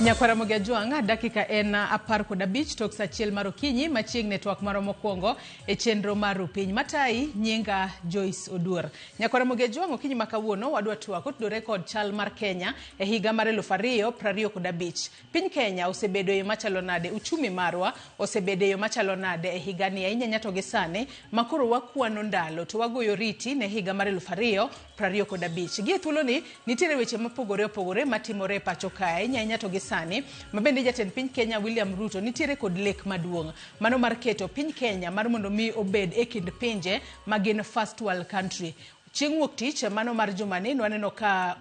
Nyakwaramogi Ajwang' dakika en 15 tok saa achiel mar okinyi machiegni twak maro mokwongo e chenro mar piny matai nyinga Joyce Oduor. Nyakwaramogi Ajwang' okinyi makawuono wadwa twak otudore kod chal mar Kenya e higa mar 2025. Piny Kenya osebedo yo machalo nade, uchumi marwa osebedo yo machalo nade e higa ni ahinya to gi sani makoro wakwano ndalo to wagoyo riti ne higa mar 2025. Gi thuolo ni nitiere weche mopogore opogore matimore pacho kae ahinya to gi sani mabende jatend piny Kenya William Ruto nitiere kod lek maduong' mano mar keto piny Kenya mar mondo mi obed e kind pinje magin first world country. Chieng' wuok tich mano mar jumani waneno ka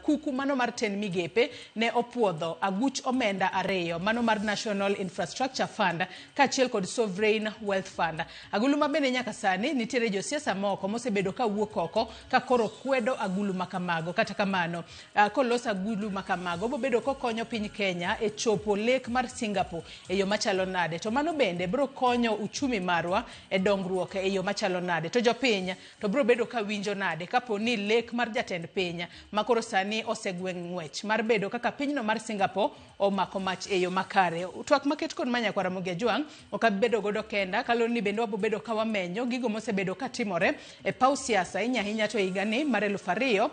kuku mano mar 10 migepe ne opuodho aguch omenda ariyo mano mar National Infrastructure Fund kaachiel kod Sovereign Wealth Fund. Agulu mabende nyaka sani nitiere josiasa moko mosebedo ka wuok oko ka koro kwedo agulu makamago. Kata kamano kolos agulu makamago bobedo kokonyo piny Kenya e chopo lek mar Singapore e yo machalo nade, to mano bende bro konyo uchumi marwa e dongruok e yo machalo nade, to jopiny to bro bedo ka winjo nade kapo ni lek mar jatend piny makoro sani osegweng' ng'wech mar bedo kaka pinyno mar Singapore omako mach e yo makare. Twak maket kod Nyakwaramogi Ajwang' okabedo godo kenda kaloni ni bende wabobedo ka wamenyo gigo mosebedo ka timore e paw siasa ahinya to higa ni mar 2025.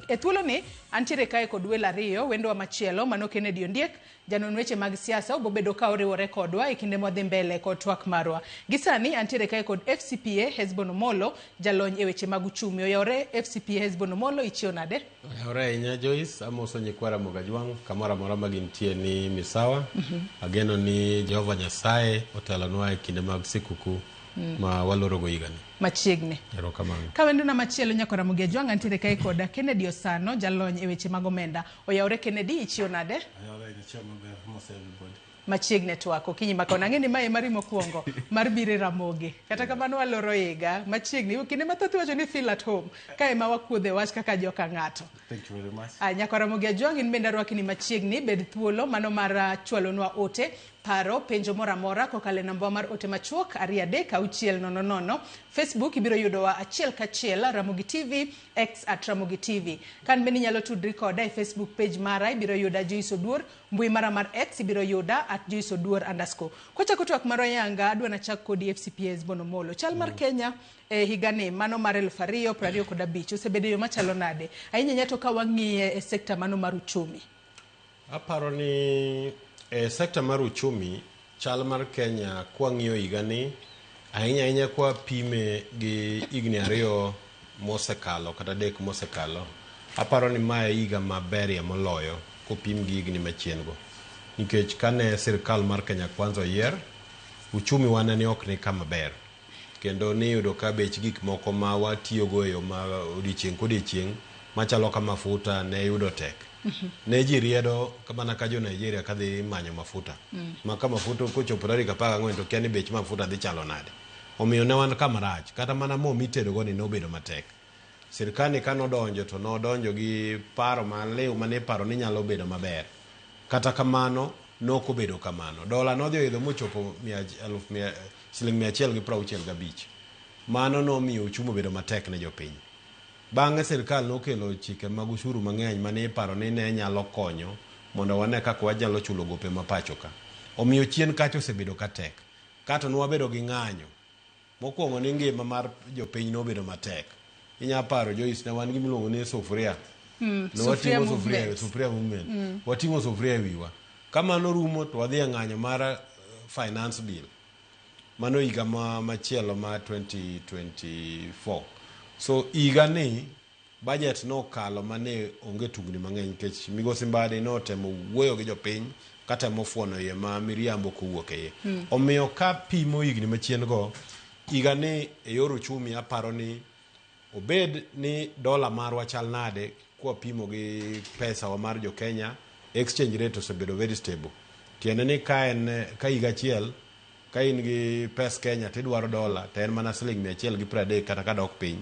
E thuolo ni antiere kae kod welo ariyo, wendo machielo mano Kennedy Ondiek janon weche mag siasa obobedo ka oriwore kodwa e kinde modhi mbele kod twak marwa. Gisani antiere kae kod FCPA Hesbon Omollo jalony e weche mag uchumi. Oyore FCPA Hesbon Omollo ichio nade? Oyore inya Joyce amoso Nyakwaramogi Ajwang' kamora mora magintie ni misawa. Ageno ni Jehova Nyasaye otelonwa e kinde mag sikuku ma walorogo higani machiegni. Erokamano. Ka wendo na machielo Nyakwaramogi Ajwang' antiere kae kod Kennedy Osano jalony e weche mag omenda. Oyawre Kennedy ichio nade? Oyawre ichio maber mos everybody. Machiegni twak okinyi makona ng'eni mae mari mokwongo mar bire Ramogi. Kata kamano waloro higa machiegni kinde mathoth wacho ni feel at home kae ma wakuodhe wach kaka joka ng'ato. Thank you very much. Nyakwaramogi Ajwang' in bende rwakni machiegni bed thuolo mano mar chwalonwa ote paro penjo mora mora kokale namba mar ote machuok 236000. Facebook ibiro yudowa achiel kachiel Ramogi TV X @Ramogi TV. Kan bende nyalo tudri koda e Facebook page mara ibiro yuda Joyce Oduor, mbui mara mar X ibiro yuda @Joyce Oduor_. Kochako twak maro yanga adwa na chak kod FCPA Hesbon Omollo. Chal mar Kenya higani mano mar 2025 osebedo yo machalo nade ahinya to ka wang'iye e sekta mano mar uchumi. Aparo ni e sekta mar uchumi chal mar Kenya kwang'iyo higani ahinya kwa pime gi higni ariyo mosekalo kata dek mosekalo. Aparo ni mae higa maberie moloyo kopim gi higni machiengo, nikech kane sirkal mar Kenya kwanza oyier uchumi wane ni ok ni kama ber, kendo ni yudo ka bech gik moko ma watiyogo e yo ma odiechieng' kodiechieng' machalo ka mafuta ne yudo tek. Ne ji riedo kamana ka jo Nigeria kadhi manyo mafuta maka mafuta kochopo tarik 14 to kia ni bech mafuta dhi chalo nade. Omiyo ne wan kama rach, kata mana mo mitedogo ni nobedo matek. Sirkani ka nodonjo to nodonjo gi paro maliw mane paro ni nyalo bedo maber, kata kamano nokobedo kamano. Dola nodhi oidho mochopo shiling 165. Mano nomiyo uchumi bedo matek ne jopiny. Bang'e sirkal nokelo chike mag ushuru mang'eny mane iparo ni ne nyalo konyo mondo wane kaka wanyalo chulo gope mapacho ka. Omiyo chien kacho osebedo ka tek. Kato nwabedo gi ng'anyo. Mokwongo ni ngima mar jopiny nobedo matek. Inya paro Joyce ne wan gimiluongo ni sufuria. Sufuria movement. Watimo sufuria wiwa. Kamano rumo to wadhi ng'anyo mar finance bill. Mano higa machielo ma 2024. So higa ni budget no kalo mane onge tugni mang'eny kech migosi Mbade no temo wuoyo gi jopiny kata mofuono ye ma miriambo kowuok e. Omiyo ka pimo higni machien go higa ni e yor uchumi aparo ni obed ni dola marwa chal nade kwa pimo gi pesa wa mar jo Kenya, exchange rate osebedo very stable. Tiende ni ka higa achiel ka in gi pes Kenya tidwaro dola to en mana shiling 130 kata ka dok piny.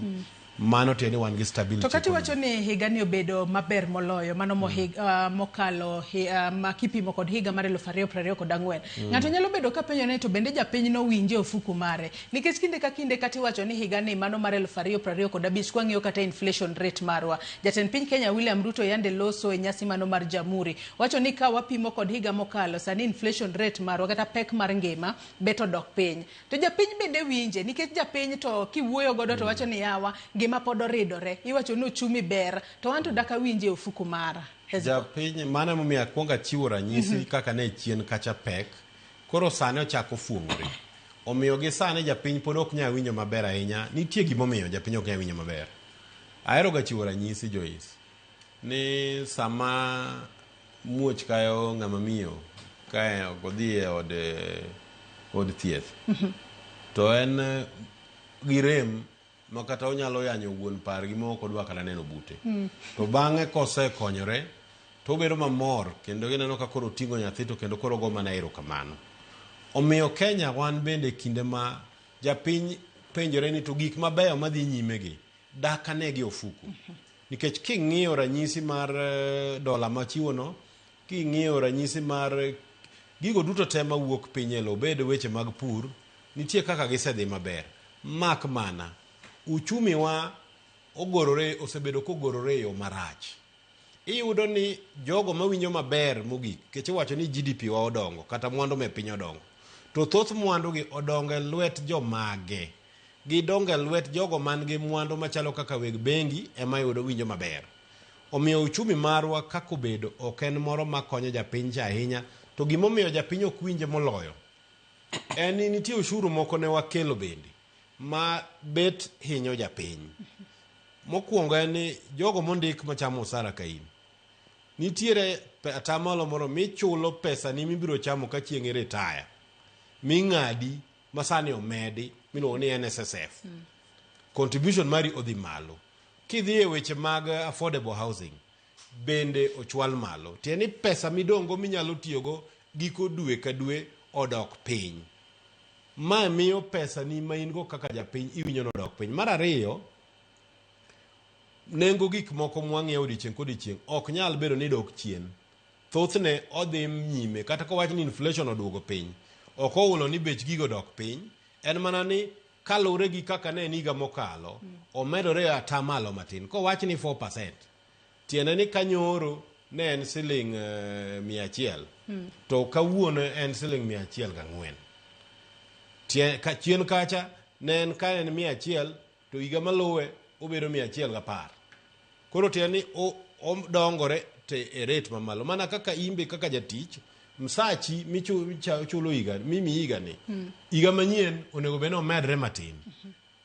mano tiende wan gi stability. To kati wacho ni higa ni obedo maber moloyo mano mokalo makipimo kod higa mar 2024. Ng'ato nyalo bedo ka penjo ne to bende japiny no winje ofuku mare. Nikech kinde ka kinde kati wacho ni higa ni mano mar 2025 kwang'iyo kata inflation rate marwa. Jatend piny Kenya William Ruto yande loso e nyasi mano mar Jamhuri. Wacho ni ka wapimo kod higa mokalo sani inflation rate marwa kata pek mar ngima beto dok piny. To japiny bende winje nikech japiny to kiwuoyo godo to wacho ni yawa ngima pod oridore. Iwacho no chumi ber to wanto daka winje ofuku mara. Japiny mana momiyo akwonga chiwo ranyisi kaka ne chien kacha pek. Koro sane ochako fuong'ore. Omiyo gi sane japiny pod ok nya winjo maber ahinya. Nitie gimomiyo japiny ok nya winjo maber. Ahero ga chiwo ranyisi Joyce. Ni sama muoch kayo ng'ama miyo kae odhi e od thieth. To en girem makata onyalo yanyo wuon par gimo ok odwa kata neno bute. To bang'e kosekonyore to obedo mamor kendo gineno ka koro oting'o nyathi to kendo koro go mana erokamano. Omiyo Kenya wan bende kinde ma japiny penjore ni to gik mabeyo madhi nyime gi dak anegi ofuku. Nikech king'iyo ranyisi mar dola machiwono, king'iyo ranyisi mar gigo duto te mawuok piny e lo bed weche mag pur, nitie kaka gisedhi maber. Mak mana uchumi wa osebedo kogorore yo marach. Iyudo ni jogo mawinjo maber mogik, kech wacho ni GDP wa odongo kata mwandu me piny odongo. To thoth mwandu gi odongo e lwet jomage. Gidongo e lwet jogo man gi mwandu machalo kaka weg bengi ema yudo winjo maber. Omiyo uchumi marwa kako bedo ok en moro makonyo japiny cha ahinya, to gimomiyo japiny ok winje moloyo. En ni nitie ushuru moko ne wakelo bende ma bet hinyo japiny. Mokwongo en ni jogo mondik machamo osara ka in. Nitiere atamalo moro michulo pesa ni mibiro chamo ka chieng' retire. Ming'adi masani omedi miluongo ni NSSF. Contribution mari odhi malo. Kidhi e weche mag affordable housing bende ochwal malo. Tieni pesa midongo minyalo tiyogo giko dwe ka dwe odok piny. Ma miyo pesa ni ma in go kaka japiny iwinjo no dok piny. Mar ariyo, nengo gik moko mwang'iewo odiechieng' kodiechieng' ok nyal bedo ni dok chien. Thothne odhi nyime kata ko wach ni inflation oduogo piny. Ok oulo ni bech gigo dok piny. En mana ni kalure gi kaka ne niga mokalo omedore atamalo matin. Ko wach ni 4%. Tiende ni kanyoro ne en siling 100 to kawuono en siling 104. Chien kacha ne en ka en 100 to higa maluwe obedo 110. Koro tiende ni odongore te e rate mamalo. Mana kaka imbe kaka jatich msachi michulo higa mimi higa ni higa manyien onego beno medre matin.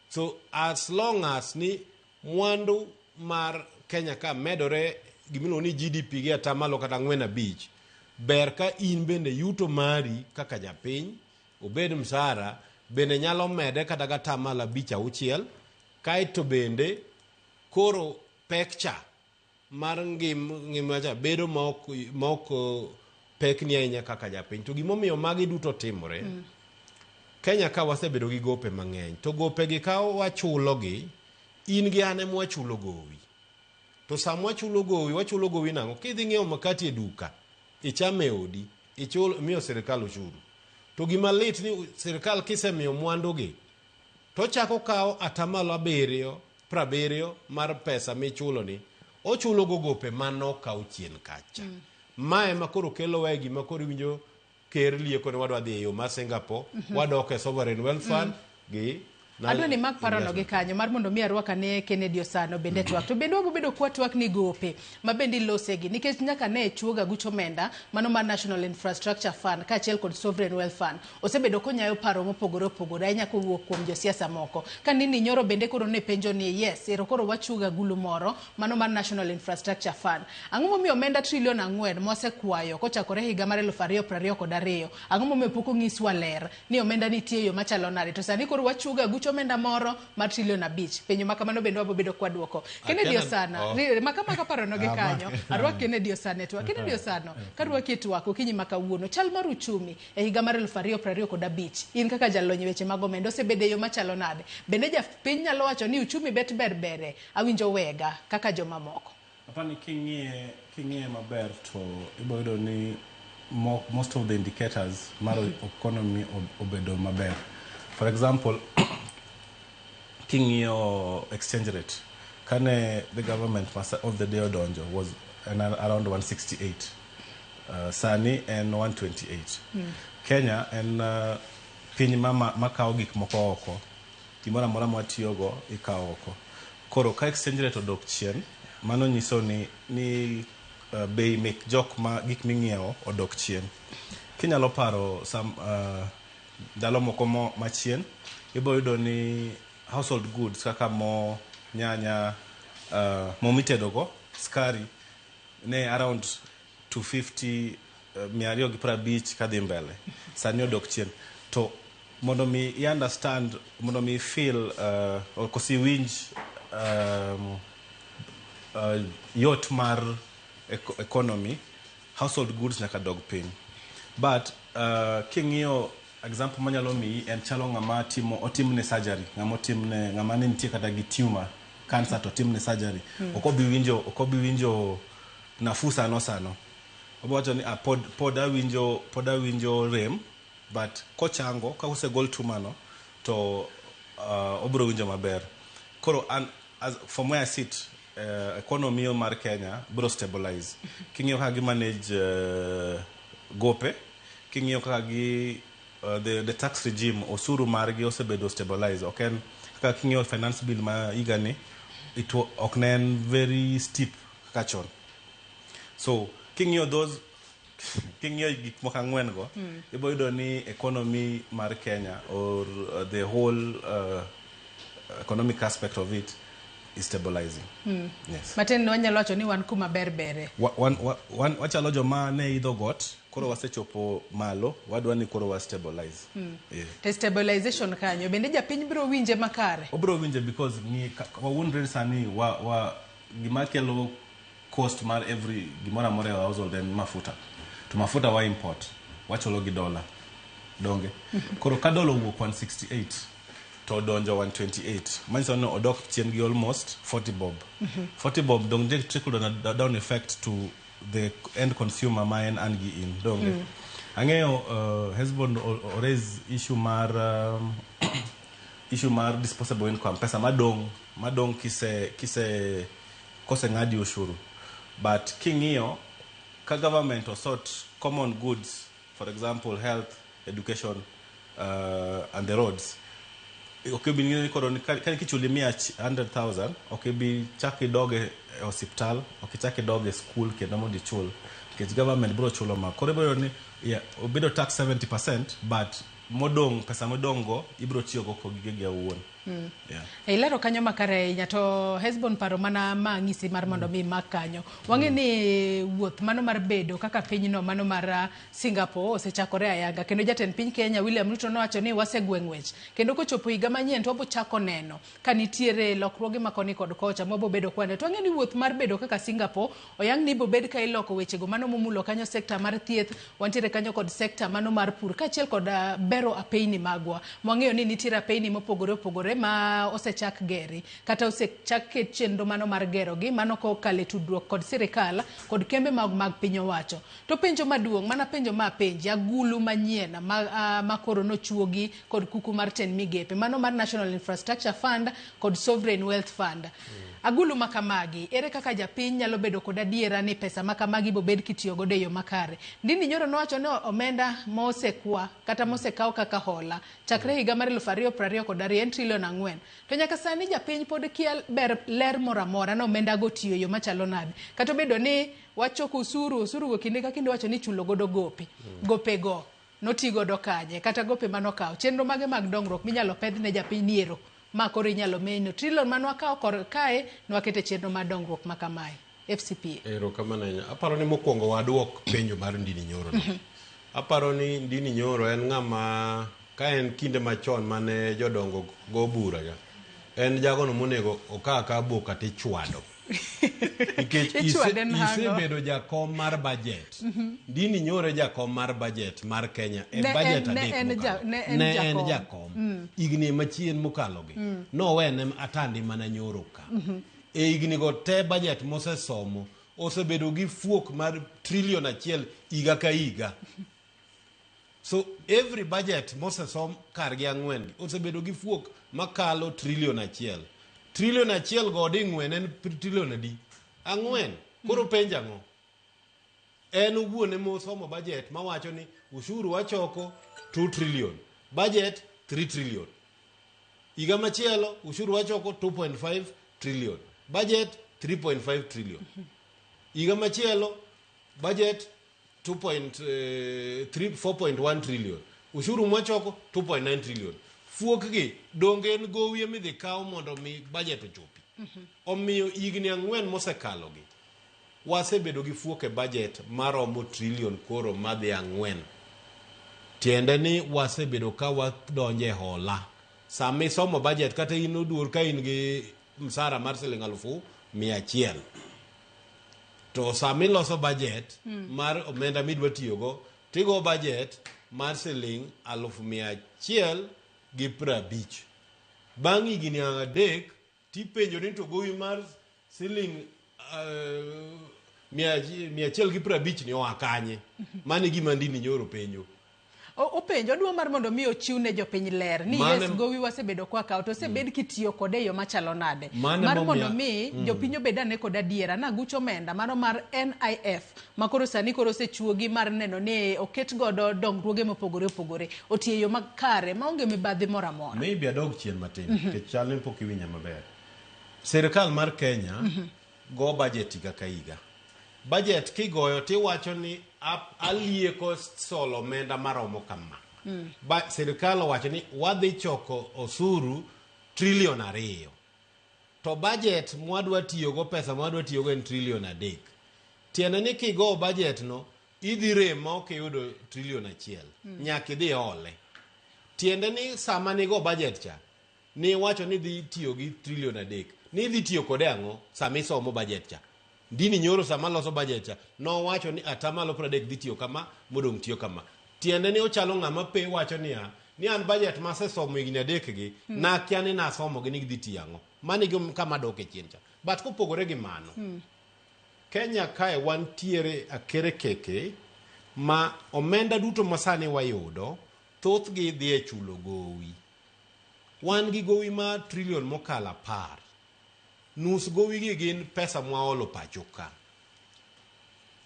So as long as ni mwandu mar Kenya ka medore gimilo ni GDP gi atamalo kata 4.5 ber ka in bende yuto mari kaka japiny obed msara bende nyalo mede kata atamalo 5-6 kaito bende koro pekcha mar ngima cha bedo mok pek ni ahinya kaka japiny. To gimomiyo magi duto timore Kenya ka wasebedo gi gope mang'eny to gope gi ka wachulo gi in gi ane mwachulo gowi. To sama wachulo gowi nango kidhi ng'iewo makati e duka ichame odi ichulo miyo sirikal ushuru. To gima lit ni sirikal kisemiyo mwandu gi to chako kawo atamalo 70 mar pesa michulo ni ochulo gope mano kawo chien kacha. Mae makoro kelo wegi makoro winjo ker lieko ne wadwa dhi e yo ma Singapore wadok e sovereign wealth fund gi adwa ni mak parono gi kanyo mar mondo mi arwaka ne Kennedy Osano bende twak to bende wabedo kwa twak ni gope ma bende losegi nikech nyaka ne chuoga gucho menda mano mar National Infrastructure Fund ka achiel kod Sovereign Wealth Fund osebedo konyayo paro mopogore opogore ahinya kowuok kuom josiasa moko ka nini nyoro bende koro ne penjo ni yes ero koro wachuoga gulu moro mano mar National Infrastructure Fund ang'o momiyo omenda $4 trillion mosekwayo kochakore higa mar 2022 ang'o momiyo pok onyiswa ler ni omenda nitie yo machalo nade to sani koro wachuoga kucho omenda moro mar $1 trillion. Penyo makamano bende wabobedo kwa duoko. Kennedy Osano, makamaka parono gi kanyo. Arwak Kennedy Osano etwa. Kennedy Osano, karwaki etwak okinyi makawuono. Chal mar uchumi e higa mar 2025. In kaka jalony weche mag omenda osebede yo machalo nade. Bende japiny nyalo wacho ni uchumi bet berbere. Awinjo wega kaka joma moko. Apani king'ie maber to ibo yudo ni most of the indicators mar economy obedo maber. For example, king'io exchange rate, kane the government of the day odonjo was around 168, sani and 128. Kenya and piny makao gik moko oko, gimoro amora mwatiyogo ikao oko. Koro ka exchange rate odok chien, mano nyiso ni bei mek jok ma gik ming'iewo odok chien. Kinyalo paro dalo moko machien, ibo yudo ni household goods kaka mo, nyanya, mo mitedogo, skari, ne around 250, 250 kadhi mbele. Sani odok chien. To mondo mi understand, mondo mi feel, or kosi winj yot mar economy, household goods nyaka dog piny. But king'io example manyalo mi en chalo ng'ama otimne surgery, ng'ama ne nitie kata gi tumor, cancer to timne surgery. Okobi winjo nafu sano. Obo wacho ni pod awinjo rem, but kochango ka osegol tumor no to obro winjo maber. Koro from where I sit, economy mar Kenya bro stabilize. King'io kaka gi manage gope, king'io kaka gi the tax regime, osuru margi osebedo stabilize. Okay, kaka king'io finance bill ma igani, it oknen very steep kachon. So king'io gik moko ang'wen go, ibo yudo ni economy mar Kenya or the whole economic aspect of it is stabilizing. Yes. Maten wanyalo wacho ni wan kuma berbere. Wachalo joma ne idho got, koro wasechopo malo, wadwa ni koro stabilize. Yeah. The stabilization kanyo bende japiny biro winje makare. Obro winje because ni wawundre sani gima kelo cost mar every gimora more household and mafuta. To mafuta wa import, wacholo gi dollar. Donge. Koro ka dollar wuok 168 to donjo 128. Manso no odok chien gi almost 40 bob. 40 bob donge trickle down effect to the end consumer ma en angi in. Donge. Ang'eyo Hesbon raise issue mar disposable income, pesa madong kose ng'adi ushuru. But king'io ka government osort common goods, for example health, education, and the roads, okay bi koro kan kichuli 100,000, okay bi chaki doge hospital, okay chaki doge school kendo mondo ichul, because government bro chulo ma koro bro ni obedo tax 70%, but pesa modongo ibro tiyo go gige awuon. Yeah. Ilero kanyo makare nyato Hesbon paro mana mang'isi mar mondo mi makanyo. Wang'e ni wuoth mano mar bedo kaka pinyno mano mar Singapore osechakore ayanga, kendo jatend piny Kenya William Ruto nowacho ni wasegweng'wech, kendo kochopo higa manyien to wabo chako neno ka nitiere lokruoge makoni kod kocha mobo bedo kwane. To wang'e ni wuoth mar bedo kaka Singapore oyang ni bo bed ka iloko wechego mano momulo kanyo sekta mar thieth, wantiere kanyo kod sekta mano mar pur kachiel kod bero apeyni magwa. Mwang'eyo ni nitiere apeyni mopogore opogore ma osechak geri kata osechak ket chenro mano mar gero gi mano ko kale tudruok kod sirikal kod kembe mag piny owacho. To penjo maduong' mana penjo ma penji agulu manyien ma koro nochuogi kod kuku mar 10 migepe mano mar National Infrastructure Fund kod Sovereign Wealth Fund. Agulu makamagi ere kaka japiny nyalo bedo kod adiera ni pesa makamagi bo bed kitiyo godo yo makare. Ndini nyoro nowacho ni omenda mosekwa kata mosekao kaka hola chakre higa mar 2020 kod 4 trillion 4. To nyaka sani japiny pod kia ler moramora no omenda go tiyo yo machalo nade. Kata bedo ni wachoko usuru go kinde ka kinde wacho ni chulo godo gope go notigo do kanye kata gope manokao chenro mage mag dongruok minyalo pedh ne japiny niero ma koro inyalo menyo trillion manwakao kor kae nwakete chenro mar dongruok makamae. FCPA. Kamano aparo ni mokwongo waduok penjo mar Ndini Nyoro. Aparo ni Ndini Nyoro en ng'ama ka en kinde machon mane jodongo go bura ga en jagono monego okaka boka tichwado nikech isebedo jakom mar budget dini nyore jakom mar budget mar Kenya e budget adek ne en jakom igni machien mokalogi no wene atandi mana nyoro ka e igni go te budget mosesomo osebedo gi fuok mar trillion achiel iga ka iga. So every budget mosesom kargi ang'wen osebedo gi fuok makalo trillion achiel. Trillion achiel godi ng'wen en trillion adi? Ang'wen. Koro penja ng'o. En uguone mosomo budget mawacho ni ushuru wachoko 2 trillion. Budget 3 trillion. Iga machielo ushuru wachoko 2.5 trillion. Budget 3.5 trillion. Iga machielo budget 4.1 trillion. Ushuru mwachoko 2.9 trillion. Fuok gi donge en gowie midhi kawo mondo mi budget ochopi. Omiyo igni ang'wen mosekalo gi wasebedo gi fuok e budget maromo trillion koro madhi ang'wen. Tiende ni wasebedo ka wadonje hola. Sami somo budget kata in oduor ka in gi msara mar siling 100,000 to sami loso budget mar omenda midwa tiyogo tigo budget mar siling 150,000 bang' higni adek tipenjo ni to gowi mar siling 150 ni oa kanye. Mano gima ndini nyoro penjo. Openjo dwa mar mondo mi ochiwne jopiny ler ni yes gowi wasebedo kwa kawo to osebed kitiyo kode yo machalo nade mar mondo mi jopiny obed ane kod adiera na gucho omenda mano mar NIF makoro sani koro osechuogi mar neno ni oket godo dongruoge mopogore opogore otiyo yo makare maonge mibadhi moro amora. Maybe adog chien matin ke chal ni pok iwinja maber. Sirikal mar Kenya go budget higa ka higa. Budget kigoyo tiwacho ni alieko solo omenda maromo kama. Sirikal owacho ni wadhi choko osuru 2 trillion. To budget mwadwa tiyogo pesa mwadwa tiyogo en 3 trillion. Tiende ni kigo budget no idhi rem ma ok yudo 1 trillion. Nyaka idhi ole. Tiende ni sama nigo budget cha ni wacho ni dhi tiyo gi 3 trillion. Ni dhi tiyo kode ang'o sama isomo budget cha. Dini nyoro sama loso budget cha no wacho ni atamalo 30 dhi tiyo kama modong' tiyo kama. Tiende ni ochalo ng'ama pe wacho ni an budget masesomo higni adek gi na kia ni nasomo gi ni dhi tiyo ang'o. Mani gi kama dok e chien cha. But kopogore gi mano Kenya kae wantiere akere keke ma omenda duto masani wayudo thoth gi dhi e chulo gowi. Wan gi gowi ma trillion mokala par. Nus gowi gi gin pesa mwaolo pacho ka.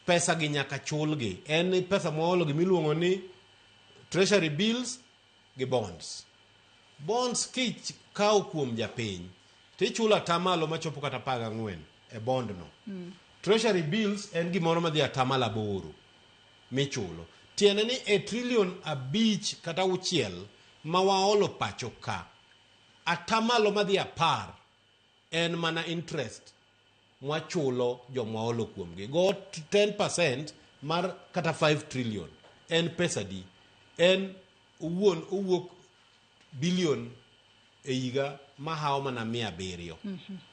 Pesa gi nyaka chul gi. En pesa mwaolo gi miluongo ni treasury bills gi bonds. Bonds kich kao kuom japiny. Tichula tamalo machopo kata 14 e bond no. Treasury bills en gimoro madhi atamala 8 michulo. Tiende ni e trillion 5 kata 6 ma waolo pacho ka. Atamalo madhi 10 en mana interest mwachulo jomwaolo kuomgi. Go 10% mar kata 5 trillion. En pesa di. En uwuok billion e higa mahao mana 700.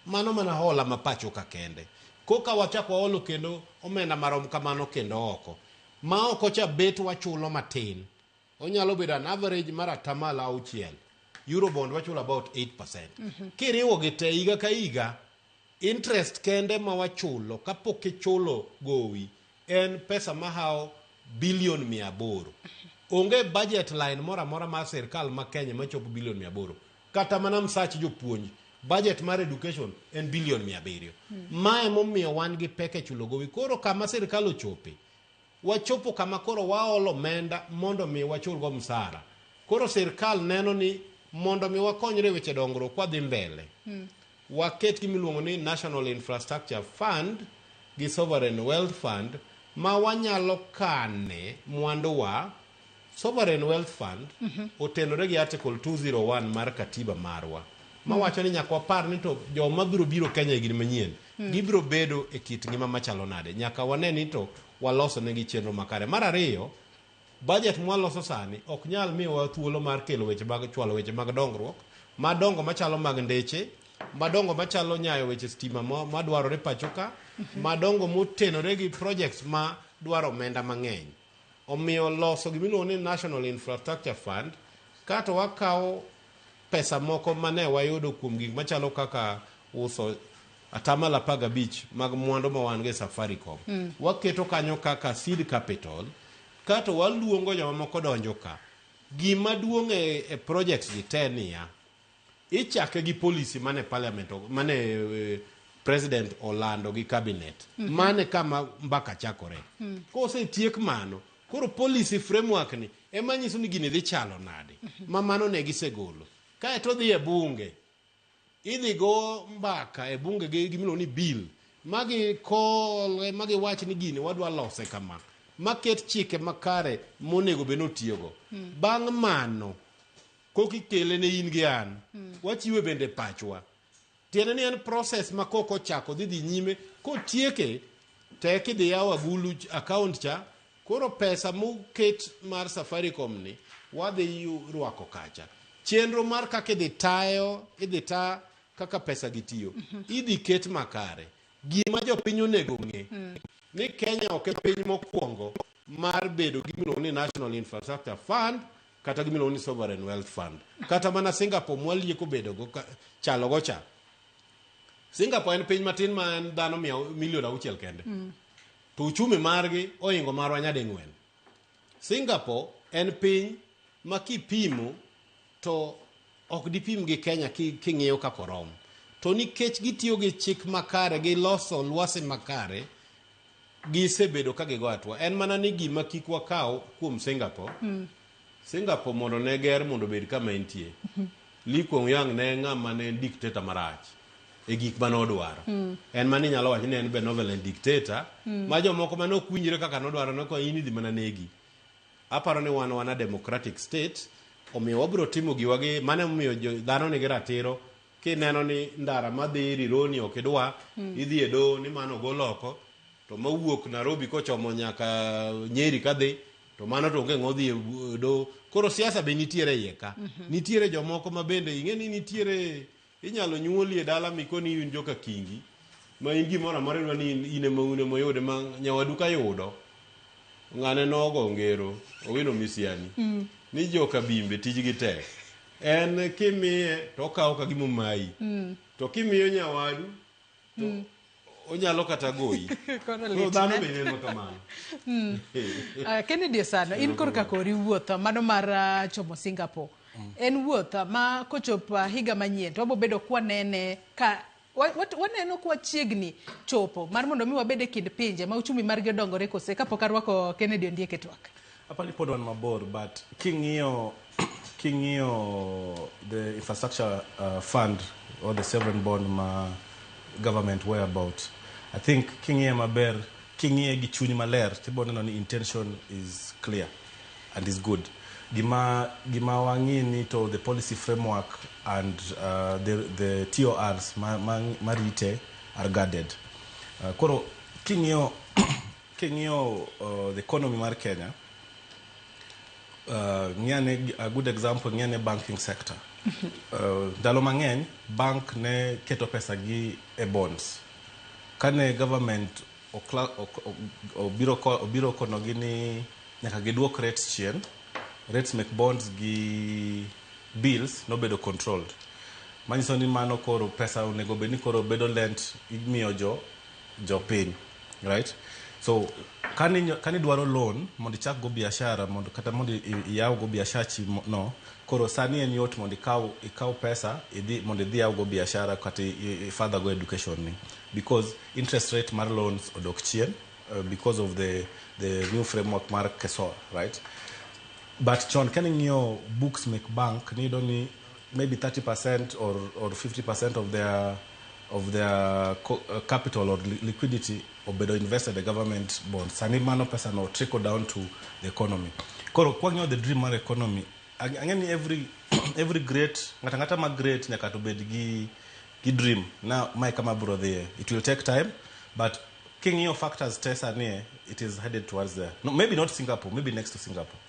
Mano mana hola mapacho ka kende. Koka wachako waolo kendo omenda marom kamano kendo oko. Ma oko cha bet wachulo matin. Onyalo bedo an average mar atamala 6. Eurobond wachulo about 8%. Kiriwo gite higa ka higa interest kende ma wachulo kapok ichulo gowi en pesa mahao billion 800. Onge budget line mora mar sirkal ma Kenya machopo billion 800. Kata mana msach jopuonj budget mar education en billion 700. Mae momiyo wan gi peke chulo gowi. Koro kama sirkal ochope wachopo kama koro waolo omenda mondo mi wachul go msara. Koro sirkal neno ni mondo mi wakonyre weche dongruok kwa dhi mbele. Waket gimiluongo ni National Infrastructure Fund gi Sovereign Wealth Fund ma wanyalo kane mwandu wa Sovereign Wealth Fund otenore gi article 201 mar katiba marwa. Ma wacho ni nyaka wapar ni to joma biro Kenya higni manyien gibiro bedo e kit ngima machalo nade. Nyaka wane ni to waloso negi chenro makare. Mar ariyo budget mwaloso sani ok nyal miyowa thuolo mar kelo weche mag chwalo weche mag dongruok madongo machalo mag ndeche madongo machalo nyayo weche stima madwarore pachoka madongo motenore gi projects ma dwaro omenda mang'eny. Omiyo loso gimiluongo ni National Infrastructure Fund kata wakawo pesa moko mane wayudo kuom gik machalo kaka uso atamala 15 mag mwandu ma wan ge Safaricom waketo kanyo kaka seed capital kata waluongo joma moko donjo ka. Gima duong' e projects gi te niya ichake gi policy mane parliament mane president Orlando gi cabinet mane kama mbaka chakore kose tiek mano koro policy framework ni ema nyiso ni gini dhi chalo nade ma mano ne gisegolo kae to dhi e bunge idhi go mbaka e bunge gi gimiluongo ni bill magi kol magi wach ni gini wadwa lose kama maket chike makare monego beno tiyogo bang' mano koki kele ne in gi an wachiwe bende pachwa tiende ni en process ma koko chako dhi nyime kotieke tek idhi yawo agulu account cha koro pesa moket mar Safaricom ni wadhi rwako kacha chenro mar kaka idhi ta kaka pesa gitiyo idhi ket makare gima jopiny onego ng'e ni Kenya ok e piny mokwongo mar bedo gimiluongo ni National Infrastructure Fund kata gimiluongo ni Sovereign Wealth Fund kata mana Singapore mwalieko bedo go chalo go cha. Singapore en piny matin ma en dhano milion 6 kende to uchumi margi oingo marwa nyading'wen. Singapore en piny ma kipimo to ok dipim gi Kenya king'iyo kako rom to nikech gitiyo gi chik makare gi loso lwasi makare gisebedo ka gigo atwa en mana ni gima kik wakaw kuom Singapore Singapore mondo ne ger mondo bed kama entie Lee Kuan Yew ne ng'ama ne dictator marach e gik mane odwaro en mani nyalo wacho ni en benevolent dictator ma jomoko mane ok winjre kaka nodwaro no ko in idhi mana negi. Aparo ni wan democratic state omiyo wabiro timo giwagi mane omiyo dhano nigi ratiro kineno ni ndara madhi Rironi ok idwa idhi e do ni mano goloko to mawuok Nairobi kochomo nyaka Nyeri kadhi to mano to onge ngodhi e do koro siasa be nitiere iye ka nitiere jomoko ma bende ing'e ni nitiere inyalo nyuoli e dala mikoni in joka kingi ma in gimoro amora idwa ni in ema une moyude ma nyawadu ka yudo ng'ane nogo ngero owino misiani ni joka bimbe tijgi tek en kimiye to okawo ka gimo mai to kimiyo nyawadu to onyalo kata goyi no dhano bende no kamano Kennedy Osano in korka kori wuotho mano mar chomo Singapore en wuoth ma kochopo higa manyien to wabo bedo kwanene ka waneno kwa chiegni chopo mar mondo mi wabede kind pinje ma uchumi mar gedongore kose kapok arwako Kennedy Ondiek e twak. Apani pod wan mabor but king'iyo the infrastructure fund or the sovereign bond ma government were about I think king'iyo maber king'iyo gi chuny maler tibo neno ni intention is clear and is good gima wang'i ni to the policy framework and the TORs marite are guarded koro king'iyo the economy mar Kenya ng'ane a good example ng'ane banking sector ndalo mang'eny bank ne keto pesa gi e bonds kane government obiro kono gi ni nyaka giduok rates chien rates make bonds gi bills no bedo controlled manyiso ni mano koro pesa onego bed ni koro bedo lent imiyo jo piny right so kani dwaro loan mondo ichak go biashara mondo kata mondo iyaw go biashachi no koro sani en yot mondo ikaw pesa mondo idhi yaw go biashara kata further go education ni because interest rate mar loans odok chien because of the new framework mar KESOR right but chon can ing'iyo books make bank need only maybe 30% or 50% of their capital or liquidity obedo invested the government bonds sani mano pesa no trickle down to the economy koro kwang'yo the dream mar economy ang'eni every great ngata ma great nyaka to bed gi dream na mai kama bro there it will take time but king'yo factors test ane it is headed towards there no maybe not Singapore maybe next to Singapore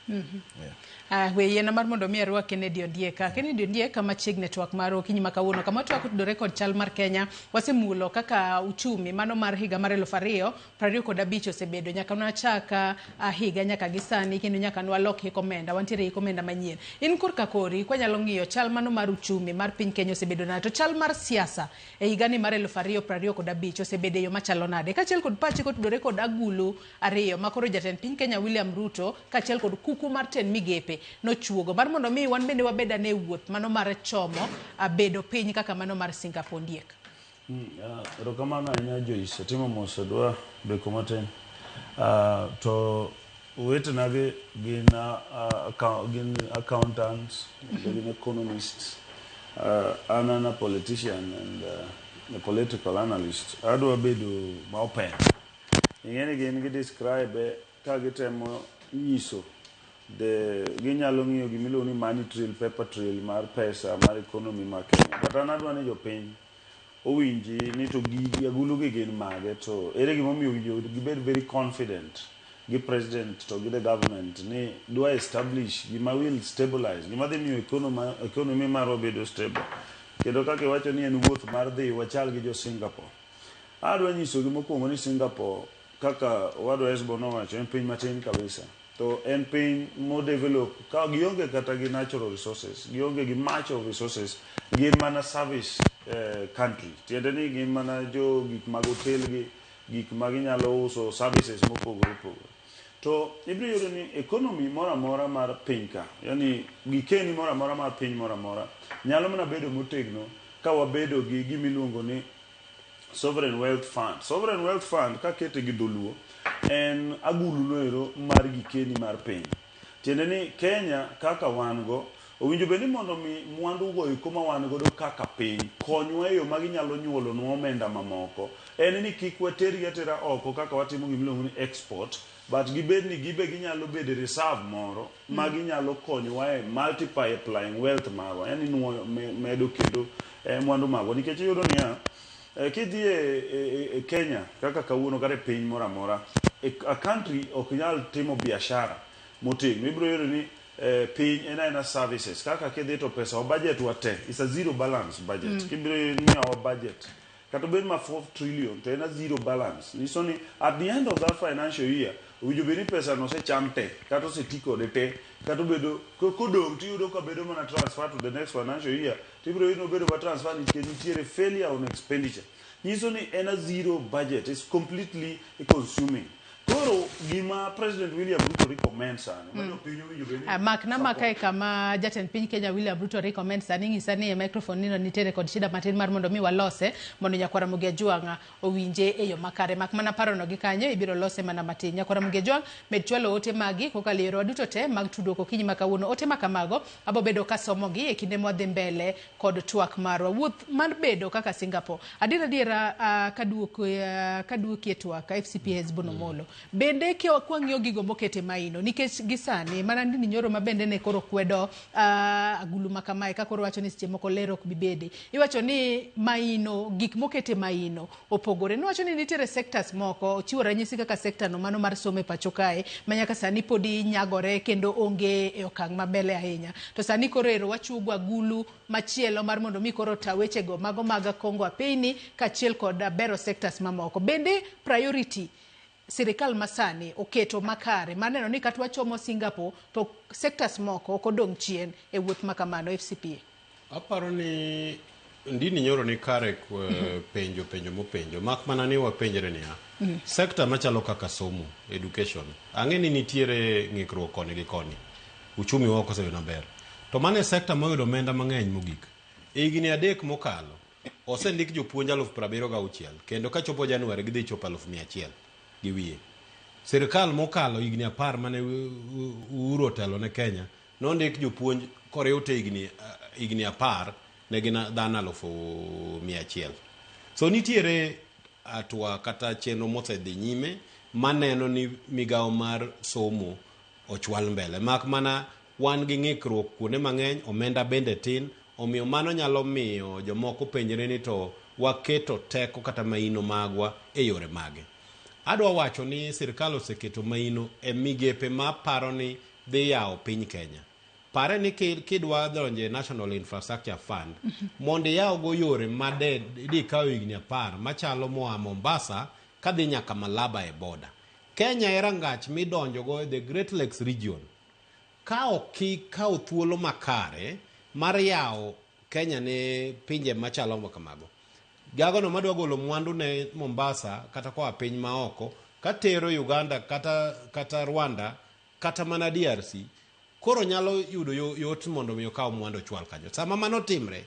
We yena mar mondo mi arwa Kennedy Ondiek. Kennedy Ondiek kama chigne twak mar okinyi makawuono kama twak tudore kod chal mar Kenya wasemulo kaka uchumi mano mar higa mar 2025 osebedo nyaka nachaka higa nyaka gisani kendo nyaka nwaloki komenda wantiere komenda manyien. In kurka kori kwanyalo ng'iyo chal mano mar uchumi mar piny Kenya osebedo na to chal mar siasa e higa ni mar 2025 osebedo yo machalo nade kachel kod pachi kotudore kod agulu ariyo makoro jatend piny Kenya William Ruto kachel kod kuku mar ten migepe no chuogo mar mondo mi wan bende wabeda ne wuoth mano mar chomo bedo piny kaka mano mar Singapore Ondiek. Rokamano anya Joyce timo mosedwa beko matin. To wetena gin accountants, gin economists, I'm a politician and a political analyst. Adwa bedo ma open. Ingene gin describe ka gitemo nyiso de ginyalo ng'iyo gimilo ni money trail, paper trail mar pesa mar economy mar Kenya. But anadwa ni jopiny owinji ni to gigi agulu gi gin mage to ere gimomiyo gibed very confident gi president to gi the government ni dwa establish gima will stabilize gima dhi miyo economy mar obedo stable kendo kaka wacho ni en wuoth mar dhi wachal gi jo Singapore. Adwa nyiso gi mokwongo ni Singapore kaka wadwa Hesbon owacho en piny matin kabisa to en piny mo develop ka gionge kata gi natural resources gionge gi much of resources gin mana service country tiende ni gin mana jo gik mag hotel gi gik mag nyalo uso services mopogore opogore to ibiro yudo ni economy mora mora mar piny ka yani gikeni mora mora mar piny mora mora nyalo mana bedo motegno ka wabedo gi gimiluongo ni sovereign wealth fund ka kete gi doluo en agulu noero mar gikeni mar piny tiende ni Kenya kaka wango owinjo beni mondo mi mwandu go ikoma wan godo kaka piny konywa yo magi nyalo nyuolo no omenda mamoko en ni kik wateri atera oko kaka watimo gimiluongo ni export but gibed ni gibe ginyalo bedo reserve moro magi nyalo konywa e multiplying wealth marwa yani nuo medo kendo mwandu mago nikech yudo niya kidhi e Kenya kaka kawuono kare piny mora mora a country ok nyal timo biashara motegno ibiro yudo ni piny ena services kaka kidhi to pesa o budget wate is a zero balance budget kibiro ni our budget kata bed ma 4 trillion to ena zero balance niso ni at the end of that financial year ujo beni pesa no se chamte kata se tiko de te kata bedo kodong ti yudo ka bedo mana transfer to the next financial year tibiro yudo bedo ba transfer ni tiere failure on expenditure niso ni ena zero budget is completely consuming. Koro gima President William Ruto recommends makna makai kama jatend piny Kenya William Ruto recommends ng'isani e microphone nino nitere kod shida matin mar mondo mi walose mondo nyakwara Muge Juang owinje e yo makare mak mana parono gi kanyo ibiro lose mana matin nyakwara Muge Juang med chwalo ote magi kokalero duto te mag tudoko kinyi makawuono ote makamago abo bedo kasomo gi e kinde mwadhi mbele kod twak marwa wuoth mar bedo kaka Singapore adira kaduoki e twak FCPA Hesbon Omollo bende kwang'iyo gigo mokete maino nikech gisani mana ndini nyoro mabende ne koro kwedo agulu makamae ka koro wacho ni seche moko lero ok bibede iwacho ni maino gik mokete maino opogore no wacho ni nitiere sectors moko chiwo ranyisi kaka sector no mano mar somo e pacho kae manyaka sani podi nyagore kendo onge e okang' mabele ahinya to sani koro ero wachugo agulu machielo mar mondo mi koro taweche go mago maga kongo apeni kachiel kod bero sectors mamoko bende priority sirikal masani oketo makare maneno ni katwa chomo Singapore to sectors moko okodong chien e wuoth makamano FCPA. Aparo ni ndini nyoro ni kare penjo mopenjo mak mana ni wapenjre niya sector machalo kaka somo education ang'eni nitiere ng'ikruok koni gi koni uchumi wako sebedo maber to mane sector moyudo omenda mang'eny mogik higni 3 mokalo osendik jopuonj 76,000 kendo ka chopo Januari gidhi chopo 100,000 giwie sirikal mokalo higni 10 mane uro telo ne Kenya nondik jopuonj koriw te higni 10 ne gina dhano 100,000 so nitiere atwa kata chenro mosedhi nyime maneno ni migao mar somo ochwal mbele mak mana wan gi ng'ikruok kuonde mang'eny omenda bende tin omiyo mano nyalo miyo jomoko penjre ni to waketo teko kata maino magwa e yore mage. Adwa wacho ni sirikal oseketo maino e migepe ma paro ni dhi yawo piny Kenya. Pare ni kidwa donje National Infrastructure Fund mondo yawo go yore made di kawo higni 10 machalo moa Mombasa kadhi nyaka Malaba e border. Kenya era ngach midonjo go the Great Lakes region. Ka okikawo thuolo makare mar yawo Kenya ne pinje machalo kamago. Gagono madwa golo mwandu ne Mombasa kata kwa piny maoko katero Uganda kata Rwanda kata mana DRC koro nyalo yudo yot mondo mi okaw mwandu chwal kanyo. Sama mano timre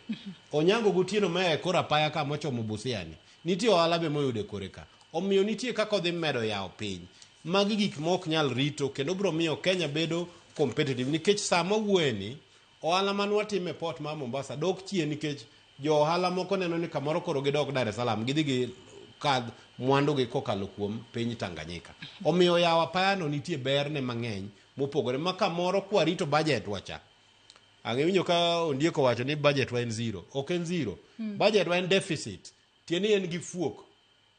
Onyango Gutieno mae kora paya ka mochomo Busiani nitie ohala be moyude kore ka. Omiyo nitie kako dhi medo yawo piny. Magi gik mok nyal rito kendo biro miyo Kenya bedo competitive nikech sama wueni ohala manwa time port ma Mombasa dok chien nikech jo ohala moko neno ni kamoro koro gidok Dar es Salaam gidhi gi kad mwandu gi kokalo kuom piny Tanganyika. Omiyo yawo apayano nitie berne mang'eny mopogore ma kamoro kwarito budget wacha. Ang'ewinjo ka Ondiek wacho ni budget wa en zero. Ok en zero. Budget wa en deficit. Tieni en gi fuok.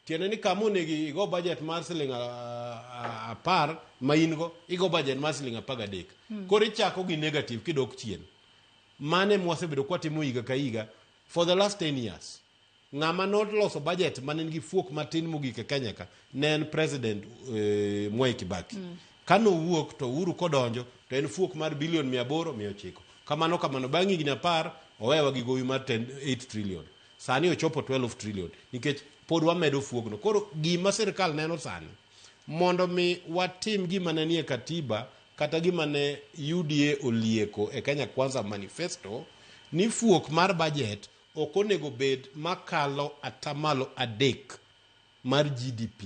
Tiene ni kamo negi igo budget mar siling 10 ma ingo igo budget mar siling 13. Koro ichako gi negative kidok chien. Mane mwasebedo kwa timo higa ka higa for the last 10 years. Ng'ama not loso budget manen gi fuok matin mogik e Kenya ka ne en president Mwai Kibaki. Kano wuok to Uhuru kodonjo to en fuok mar bilion 800-900. Kamano bang' higni 10 owewa gi gowi mar 8 trillion. Sani ochopo 12 trillion nikech pod wamedo fuogno. Koro gima sirkal neno sani mondo mi watim gima ne nie katiba kata gima ne UDA olieko e Kenya Kwanza manifesto ni fuok mar budget ok onego bed makalo atamalo 3 mar GDP.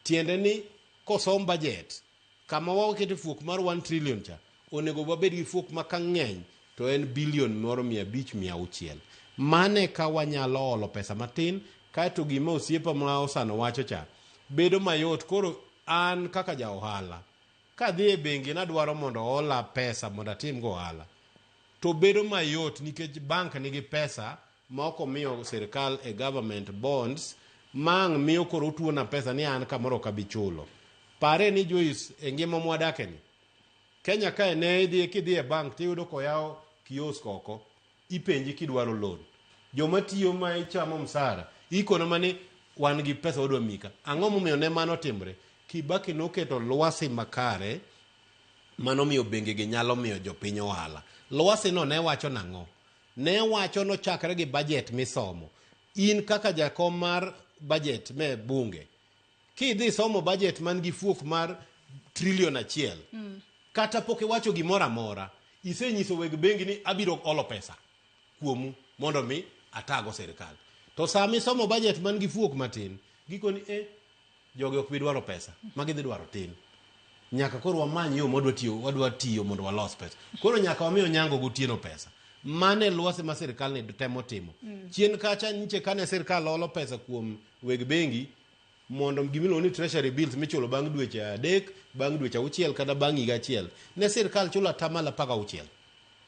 Tiende ni kosom budget kama wakete fuok mar 1 trillion cha onego wabed gi fuok makang'eny to en bilion moro 500-600. Mane ka wanyalo olo pesa matin kaeto gima osiepa ma Osano wacho cha bedo mayot. Koro an kaka ja ohala kadhi e bengi nadwaro mondo ola pesa mondo atim go ohala to bedo mayot nikech bank nigi pesa ma ok omiyo sirkal e government bonds mang miyo koro tuona pesa ni an kamoro kabichulo. Pare ni Joyce e ngima mwadake ni Kenya kae ne kidhi e bank tiyudo koyawo kiosk oko ipenji kidwaro loan. Joma tiyo ma ichamo msara ikono mani wan gi pesa odwa mika. Ang'o momiyo ne mano timre? Kibaki noketo lwasi makare mano miyo bengi gi nyalo miyo jopiny ohala. Lwasi no ne wacho nang'o? Ne wacho no chakre gi budget misomo. In kaka jakom mar budget me bunge kidhi somo budget man gi fuok mar trillion 1 kata poke wacho gimoro amora isenyiso weg bengi ni abiro olo pesa kuomu mondo mi atago sirkal. To sami somo budget man gi fuok matin gikoni joge ok bidwaro pesa magi dhi dwaro tin. Nyaka koro wamany yo wadwa tiyo mondo walos pesa. Koro nyaka wamiyo Onyango Gutieno pesa. Mane lwasi ma sirkal ne temo timo. Chien kacha niche kane sirkal olo pesa kuom weg bengi mondo gimilo ni treasury bills michulo bang' dweche 3, bang' dweche 6 kata bang' higa 1. Ne sirkal chulo atamala 16.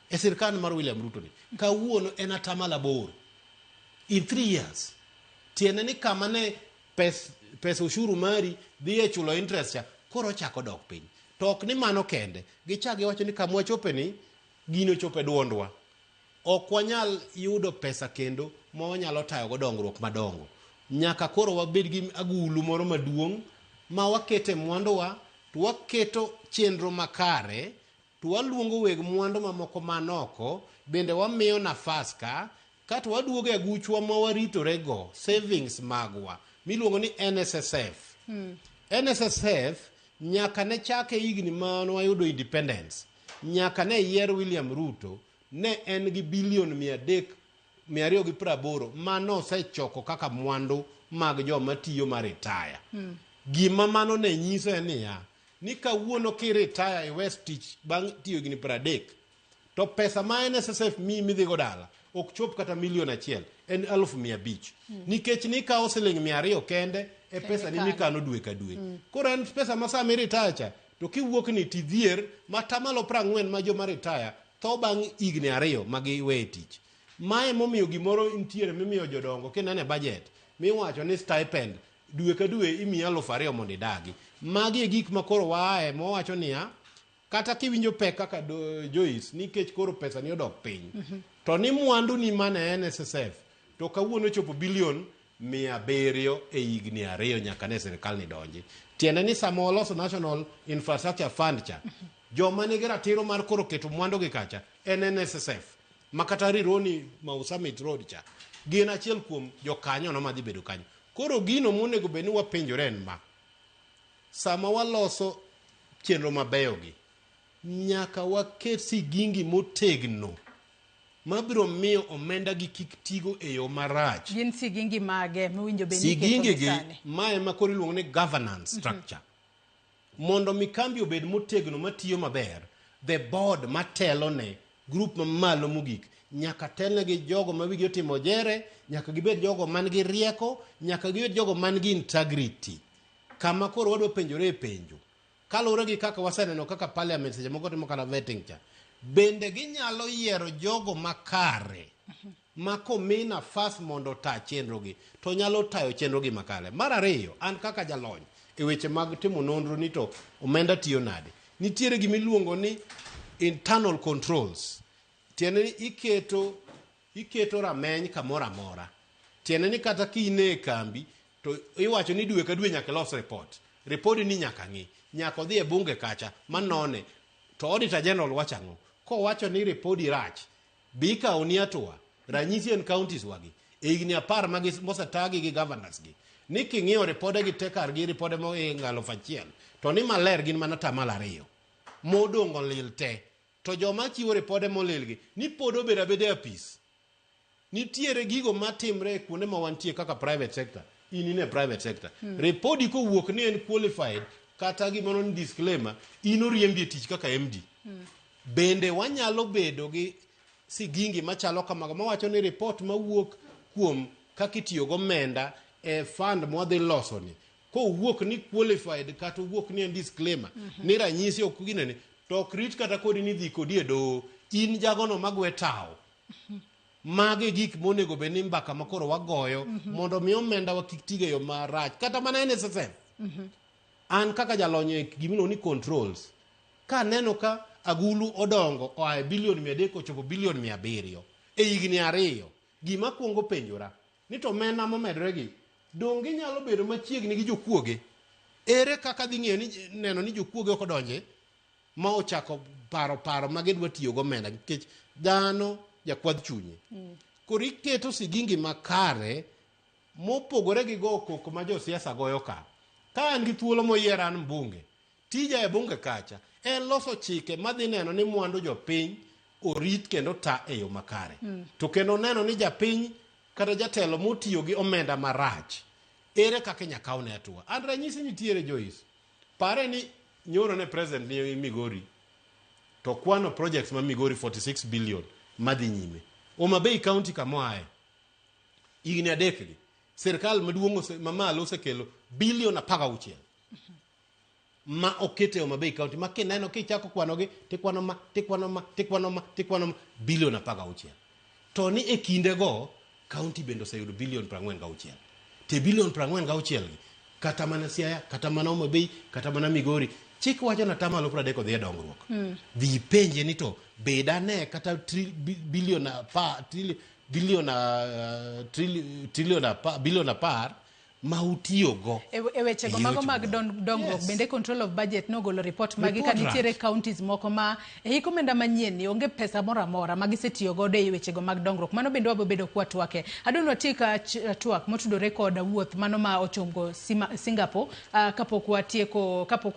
E sirkal mar William Ruto ni kawuono en atamala 8 in 3 years. Tiene ni kama ne pesa ushuru mari dhi e chulo interest cha koro chako dok piny. To ok ni mano kende gichagi wacho ni kamwa chope ni gino chope duondwa. Ok wanyal yudo pesa kendo ma wanyalo tayo go dongruok madongo. Nyaka koro wabed gi agulu moro maduong' ma wakete mwandowa to waketo chenro makare to waluongo weg mwandu mamoko manoko bende wamiyo nafas ka kata waduogo e aguchwa ma waritorego savings magwa miluongo ni NSSF. NSSF nyaka ne chake higni ma wayudo independence nyaka ne yier William Ruto ne en gi bilion 280 mano osechoko kaka mwandu mag joma tiyo ma retire. Gima mano ne nyiso en niya ni kawuono ki retire e West Tich bang' tiyo higni 30 to pesa ma NSSF midhi go dala ok chop kata milion 1 en 500,000 nikech ni kawo siling 200 kende e pesa ni mikano dwe ka dwe. Koro en pesa ma sami retire cha to kiwuok ni tidhier matamalo 40 ma joma retire to bang' higni 2 magi we tich. Mae momiyo gimoro intiere mimiyo jodongo kinene budget miwacho ni stipend dwe ka dwe imiyo 2,000 mondo idagi. Magi e gik makoro waaye mowacho niya kata kiwinjo pek kaka Joyce nikech koro pesa ni odok piny to ni mwandu ni mane NSSF to kawuono chopo bilion 700 e higni 2 nyaka ne sirkal ni donji. Tiende ni sama waloso National Infrastructure Fund cha joma nigi ratiro mar koro keto mwandu gi kacha en NSSF makata rironi Mau Summit Road cha gin achiel kuom jokanyo no madhi bedo kanyo. Koro gino monego bed ni wapenjore en ma sama waloso chenro mabeyo gi nyaka waket sigingi motegno mabiro miyo omenda gi kik tigo e yo marach. Gin sigingi mage mowinjo bed ni sigingi gi mae ma koro iluongo ni governance structure. Mondo mikambi obed motegno matiyo maber, the board matelo ne group mamalo mogik nyaka telne gi jogo ma wigi otimo jere, nyaka gibed jogo man gi rieko, nyaka gibed jogo man gi integrity. Kama koro wadwa penjore e penjo kaluwore gi kaka waseneno kaka parliament seche moko timo kana vetting cha, bende ginyalo yiero jogo makare ma komi nafas mondo ta chenro gi to nyalo tayo chenro gi makare. Mar ariyo, an kaka jalony e weche mag timo nonro ni to omenda tiyo nade, nitiere gimiluongo ni internal controls. Tiende ni iketo rameny kamoro amora. Tiende ni kata kine kambi to iwacho ni dwe ka dwe nyaka los report. Report ni nyaka ng'i, nyaka odhi e bunge kacha manone to auditor general wachango. Ko wacho ni report irach, bika oni atua ranyisi en counties wagi e higni 10 magi mosetagi gi governors gi ni king'iyo report gi tekar gi report mo e ngalo fachiel to ni maler gin mana tamala 2 modongo lil te to joma chiwo report mo lil gi ni pod obeda bede apis. Nitiere gigo matimre kuonde ma wantie kaka private sector, in private sector report ko wuok ni en qualified kata gimono ni disclaimer ino riembi tich kaka MD. Bende wanyalo bedo gi sigingi machalo kamago mawacho ni report mawuok kuom kaka itiyo go omenda e fund mwadhi loso ni ko wuok ni qualified kata wuok ni en disclaimer ni ranyisi ok ginene to krit kata kodi ni dhi kodi e do in jagono magwe tao. Mage gik monego bed ni mbaka makoro wagoyo mondo mi omenda wakiktige yo marach kata mana NSSF. An kaka jalonye gimino ni controls ka neno ka agulu odongo oae bilion 300 ochopo bilion 700 e higni 2 gima kuongo penjora ni to omenda momedre gi donge nyalo bedo machiegni gi jokuoge. Ere kaka dhi ng'iyo ni neno ni jokuoge ok odonje ma ochako paro magidwa tiyo go omenda nikech dhano jakwadh chunye. Koro iketo sigingi makare mopogore gi go koko ma josiasa goyo ka an gi thuolo moyier an mbunge tija e bunge kacha en loso chike madhi neno ni mwandu jopiny orit kendo ta e yo makare. To kendo neno ni japiny kata jatelo motiyo gi omenda marach ere kaka nyakaune atua. An ranyisi nitiere Joyce, pare ni nyoro ne president ni Migori to kwano projects ma Migori 46 billion madhi nyime. Omabei county kamoae higni 3 gi sirkal maduong' mamalo osekelo bilion 16 ma okete Omabei county ma kineno kichako kwano gi tikwano bilion 16 to ni e kinde go county bendo oseyudo bilion 46 te bilion 46 gi kata mana Siaya kata mana Omabei kata mana Migori chik wacho na tamalo 30 odhi e dongruok. Dhi penje ni to bedane kata bilion apar ma utiyo go e weche go mago mag dongruok. Bende control of budget no golo report magi ka nitiere counties moko ma hiko menda manyien ni onge pesa moramora magi setiyo godo e weche go mag dongruok. Mano bende wabo bedo kwa twake adonwa tika TWAK motudore kod wuoth mano ma ochongo Singapore kapok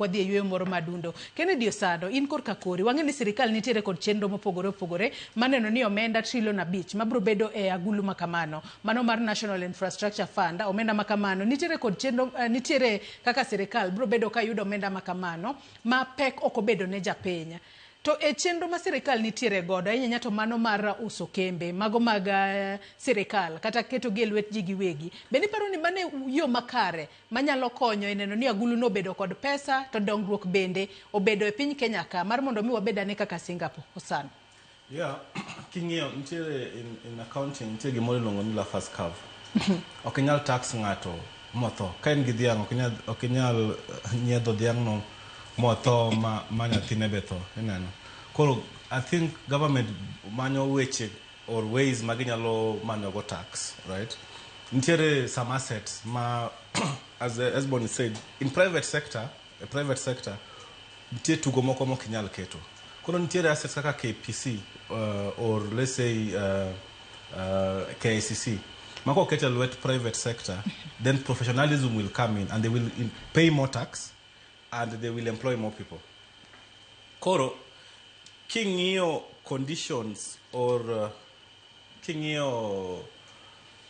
wadhi e yweyo moro madundo. Kennedy Osano, in kor kakori wang'e ni sirikal nitiere kod chenro mopogore maneno ni omenda $5 trillion mabro bedo e agulu makamano mano mar National Infrastructure Fund. Omenda makamano nitiere kod chenro nitiere kaka sirikal bro bedo ka yudo omenda makamano ma pek oko bedo ne japiny. To e chenro ma sirikal nitiere godo ahinya to mano mar uso kembe mago mag sirikal kata keto gi lwet ji giwegi. Be ni paro ni mane yo makare manyalo konyo e neno ni agulu no bedo kod pesa to dongruok bende obedo e piny Kenya ka mar mondo mi wabedane kaka Singapore. Osano. Yeah, king'iyo nitiere in accounting nitiere gimoro iluongo ni la first curve. Ok inyal tax ng'ato motho. Ka en gi dhiang' ok inyal nyiedho dhiang' no motho manya tinebeto enano. Koro I think government manyo weche or ways maginyalo manyo go tax, right? Ntiere some assets as Hesbon said, in private sector, ntiere tugo moko mokinyal keto. Koro ntiere assets kaka KPC or let's say KICC. Mako keta luet private sector, then professionalism will come in and they will pay more tax and they will employ more people. Koro kingio conditions or kingio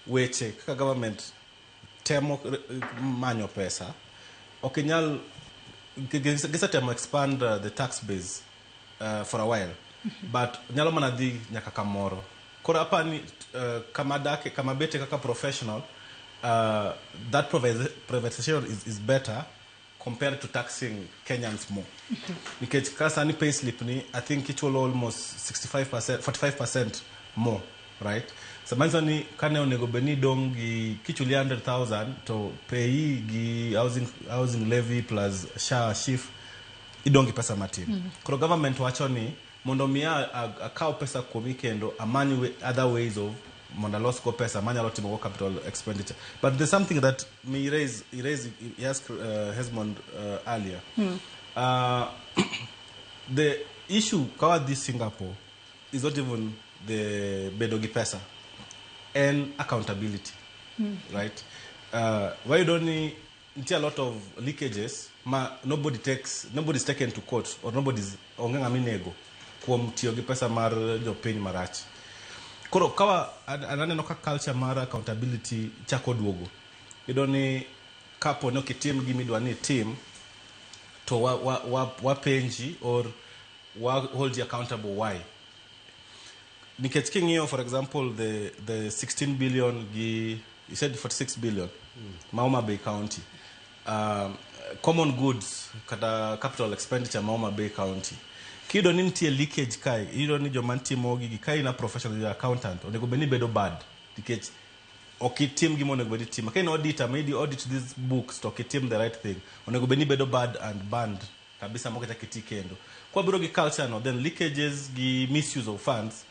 weche kaka government temo manyo pesa okinyal gisa temo expand the tax base for a while but nyalo mana dhi nyaka kamoro. Koro apani kama bete kaka professional that privatization is better compared to taxing Kenyans more. Because kasani pay slip ni I think it will almost 45% more, right? So manzani kane onego beni dong gi kichuli 100,000 to pay gi housing levy plus SHA shift idongi pesa matin. Koro government wacho ni mondo mia akao pesa komi kendo amani other ways of mondo loss ko pesa manya lot mo capital expenditure. But there's something that me he asked Hesbon earlier. The issue kawa this Singapore is not even the bedogi pesa and accountability, right? Why you don't need a lot of leakages, nobody's taken to court or nobody's ongenga minego kuom tiyogi pesa mar jopiny marach. Koro kawa ananeno ka culture mar accountability chako duogo. Idoni kapo no kitim gimidwa ni team to wapenji or hold you accountable why. Nikech kingio for example the 16 billion you said 46 billion Mauma Bay County. Common goods kada capital expenditure Mauma Bay County. Kido nintie leakage kai ido ni jomanti mogi kai na professional accountant onego beni bedo bad because okitim gimo onego bedi team kai no auditor maybe audit these books to okitim the right thing onego beni bedo bad and banned kabisa moketa kitikendo kwa biro gi culture no then leakages gi misuse of funds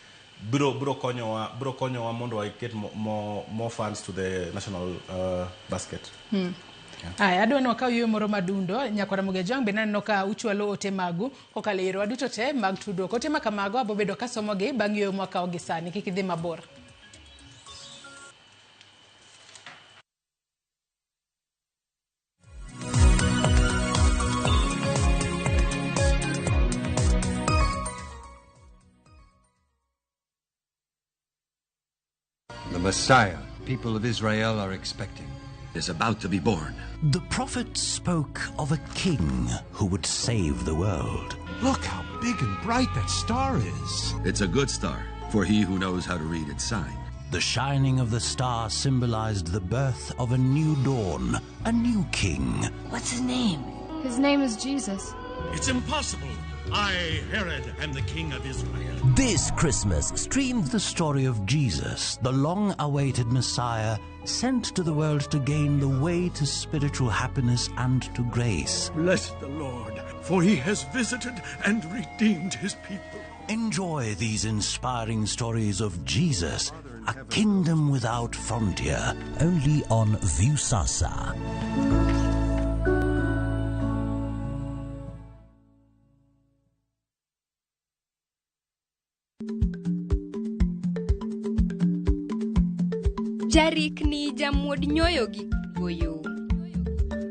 biro konyo wa mondo I get more funds to the national basket. Aya adwano ka yuyo moro madundo nyakora mugejang benano ka uchwalo ote magu kokalero aduto te mag tudo kote makamago abobedo kasomogi bangyo mwaka ogisani kikidhi mabor. The Messiah, people of Israel are expecting, is about to be born. The prophet spoke of a king who would save the world. Look how big and bright that star is. It's a good star for he who knows how to read its sign. The shining of the star symbolized the birth of a new dawn, a new king. What's his name? His name is Jesus. It's impossible. I, Herod, am the king of Israel. This Christmas, stream the story of Jesus, the long-awaited Messiah, sent to the world to gain the way to spiritual happiness and to grace. Bless the Lord, for he has visited and redeemed his people. Enjoy these inspiring stories of Jesus, a kingdom without frontier, only on Viusasa. Jarik ni jamuod nyoyo gi goyo.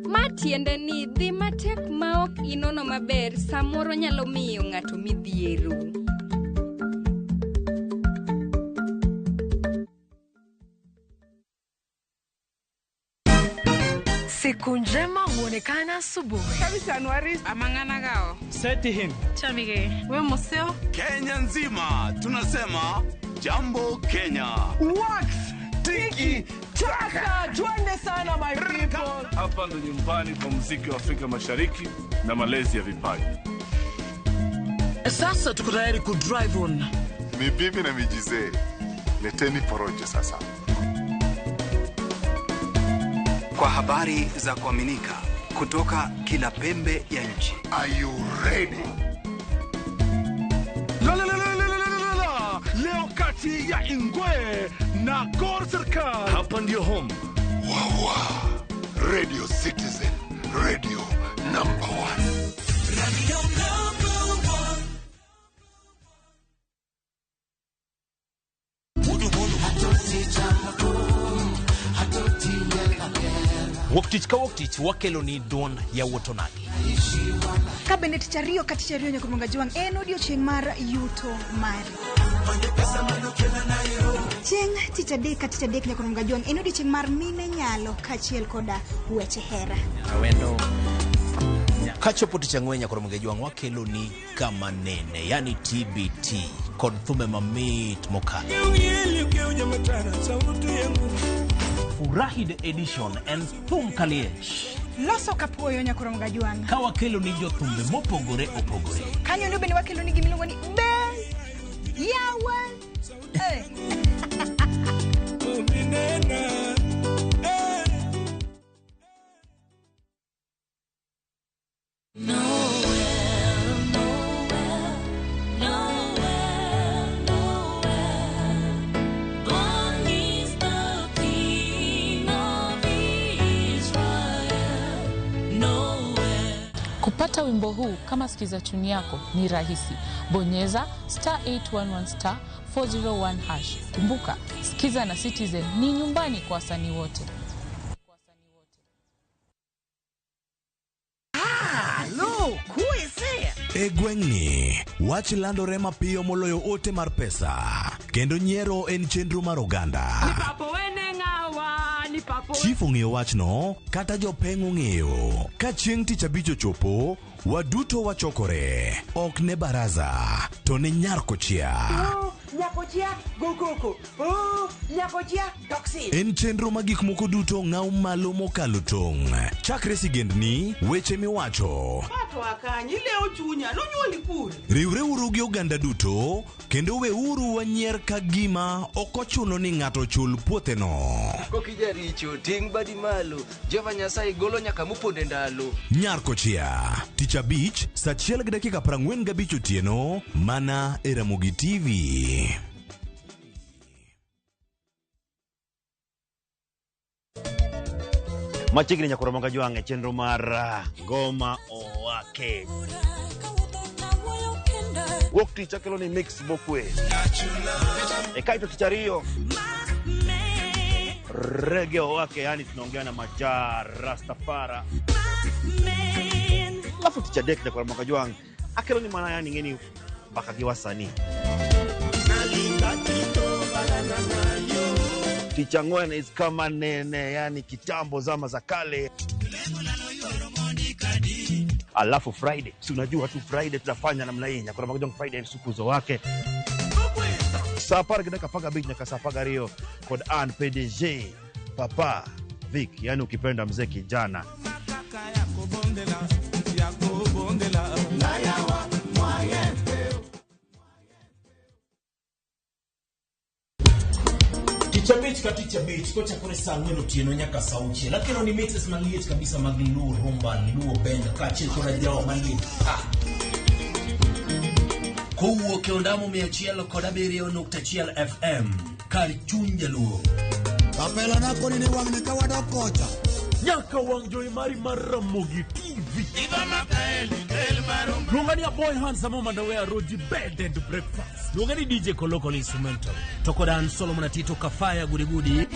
Matiende ni dhi matek maok inono maber samoro nyalo miyo ng'ato midhiero. Siku njema huonekana asubuhi. Kabisa Januari amangana gao. Seti him. Chamige. We museo. Kenya nzima tunasema jambo Kenya. Wax Tiki Taka. Twende sana my people. Hapa ndo nyumbani kwa muziki wa Afrika Mashariki na malezi ya vipaji. Sasa tuko tayari ku drive on. Mibibi na mijize. Leteni porojo sasa. Kwa habari za kuaminika, kutoka kila pembe ya nchi. Are you ready? Leo kati ya Ingwe na Gor Serikali. Hapa ndio home. Wawa. Radio Citizen. Radio number 1. Radio number 1. Woktich ka woktich wakelo ni don ya wotonagi. Kabinet chario kati chario nyakumunga juang en odiochieng' mar yuto mari. Chieng' tich adek nyakumunga juang en odiochieng' mar mine nyalo kachiel koda weche hera. Awendo kachopo tich ang'wen nyakumunga juang wakelo ni kama nene, yani TBT kod thume mamit mokalo. Furahid edition and thum kaliech. Loso kapuoyo nyakumunga juang. Ka wakelo ni jo thumbe mopogore opogore. Kanyo ndio bende wakelo ni gimiluongo ni be yawa. Kupata wimbo huu kama sikiza tuni yako ni rahisi. Bonyeza *811 *401#. Kumbuka, sikiza na Citizen ni nyumbani kwa wasanii wote. Lo, kuese. Egweng'ni, wach landore mapiyo moloyo ote mar pesa. Kendo nyiero en chenro mar oganda. Ni papo wene ng'awa, ni papo. Chief ong'eyo wachno, kata jopeng' ong'eyo. Ka chieng' tich abich ochopo, waduto wachokore. Ok ne baraza, to ne nyarkochia. Nyakochia, gokoko. Nyakochia, toxin. En chenro ma gik moko duto ng'aw malo mokalo tong'. Chakre sigendni, weche miwacho. Pato akanyi leo chunya, nonyuoli kure. Riwre uru gi oganda duto, kendo we uru wanyier ka gima okochuno ni ng'ato chul puotheno. Kokija richo, ting' badi malo, Jehova Nyasaye golo nyaka muponde ndalo. Nyarkochia, tich abich, saa 1:45 otieno, mana e Ramogi TV. Machiegni Nyakumunga juang' e chenro mar ngoma owake. Wuok tich akelo ni mix bokwe. Kaito tich ariyo reggae owake, yani tunaongea na majar Rastafara. Alafu tich adek Nyakumunga juang' akelo ni mana, yani ngeni mpaka gi wasanii. Tich ang'wen is kama nene, yani kitambo zama za kale. Alafu Friday, si unajua tu Friday tunafanya namna hii. Nyakumunga juang' Friday sukuzo wake. Sapar gidaka paga big nyaka sapaga rio kod an PDG Papa Vic, yani ukipenda mzee kijana. Ticha beach kocha kore saa ng'wen otieno nyaka saa auchiel. Lakini ni mixes maliet kabisa mag luo rumba, luo benda kachiel koda jawa maliet. Kowuok e ondamo 107.1 FM kar chuny jaluo. Kapela nako ni wang' ne kawada kocha. Nyaka wang' joy mari mar Ramogi TV. Lungani a boy handsome mandawea roji bed and breakfast. Lungani DJ Koloko instrumental. Tokodan Solomon Atito Kafaya gudi.